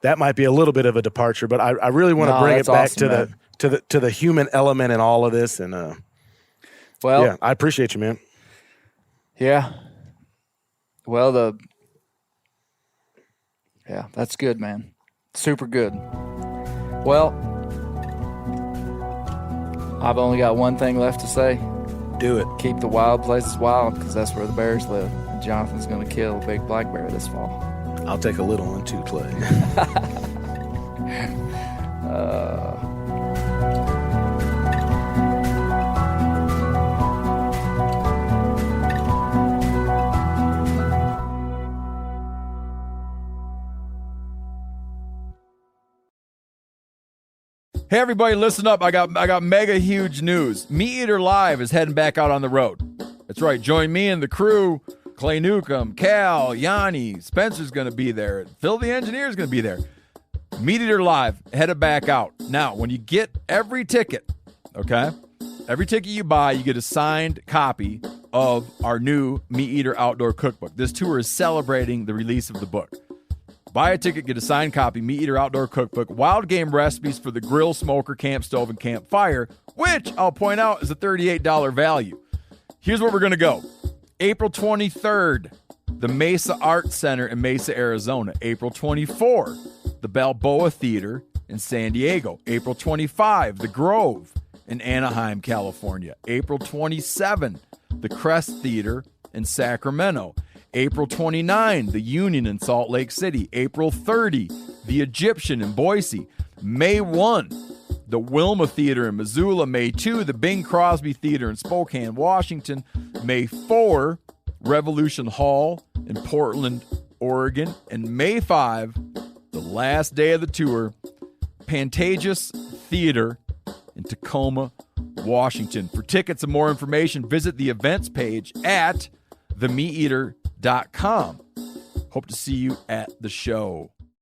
that might be a little bit of a departure, but I really want to bring it back awesome, to the human element in all of this. And I appreciate you, man. Yeah. Well, that's good, man. Super good. Well, I've only got one thing left to say. Do it. Keep the wild places wild, because that's where the bears live. And Jonathan's going to kill a big black bear this fall. I'll take a little one too, Clay. Hey everybody, listen up. I got mega huge news. Meat Eater Live is heading back out on the road. That's right. Join me and the crew. Clay Newcomb, Cal, Yanni, Spencer's going to be there. Phil the engineer's going to be there. Meat Eater Live headed back out. Now, when you get every ticket, okay? Every ticket you buy, you get a signed copy of our new Meat Eater Outdoor Cookbook. This tour is celebrating the release of the book. Buy a ticket, get a signed copy, Meat Eater Outdoor Cookbook, wild game recipes for the grill, smoker, camp stove, and campfire, which I'll point out is a $38 value. Here's where we're going to go. April 23rd, the Mesa Arts Center in Mesa, Arizona. April 24, the Balboa Theater in San Diego. April 25, the Grove in Anaheim, California. April 27, the Crest Theater in Sacramento. April 29, the Union in Salt Lake City. April 30, the Egyptian in Boise. May 1, the Wilma Theater in Missoula. May 2, the Bing Crosby Theater in Spokane, Washington. May 4, Revolution Hall in Portland, Oregon. And May 5, the last day of the tour, Pantages Theater in Tacoma, Washington. For tickets and more information, visit the events page at themeateater.com. Hope to see you at the show.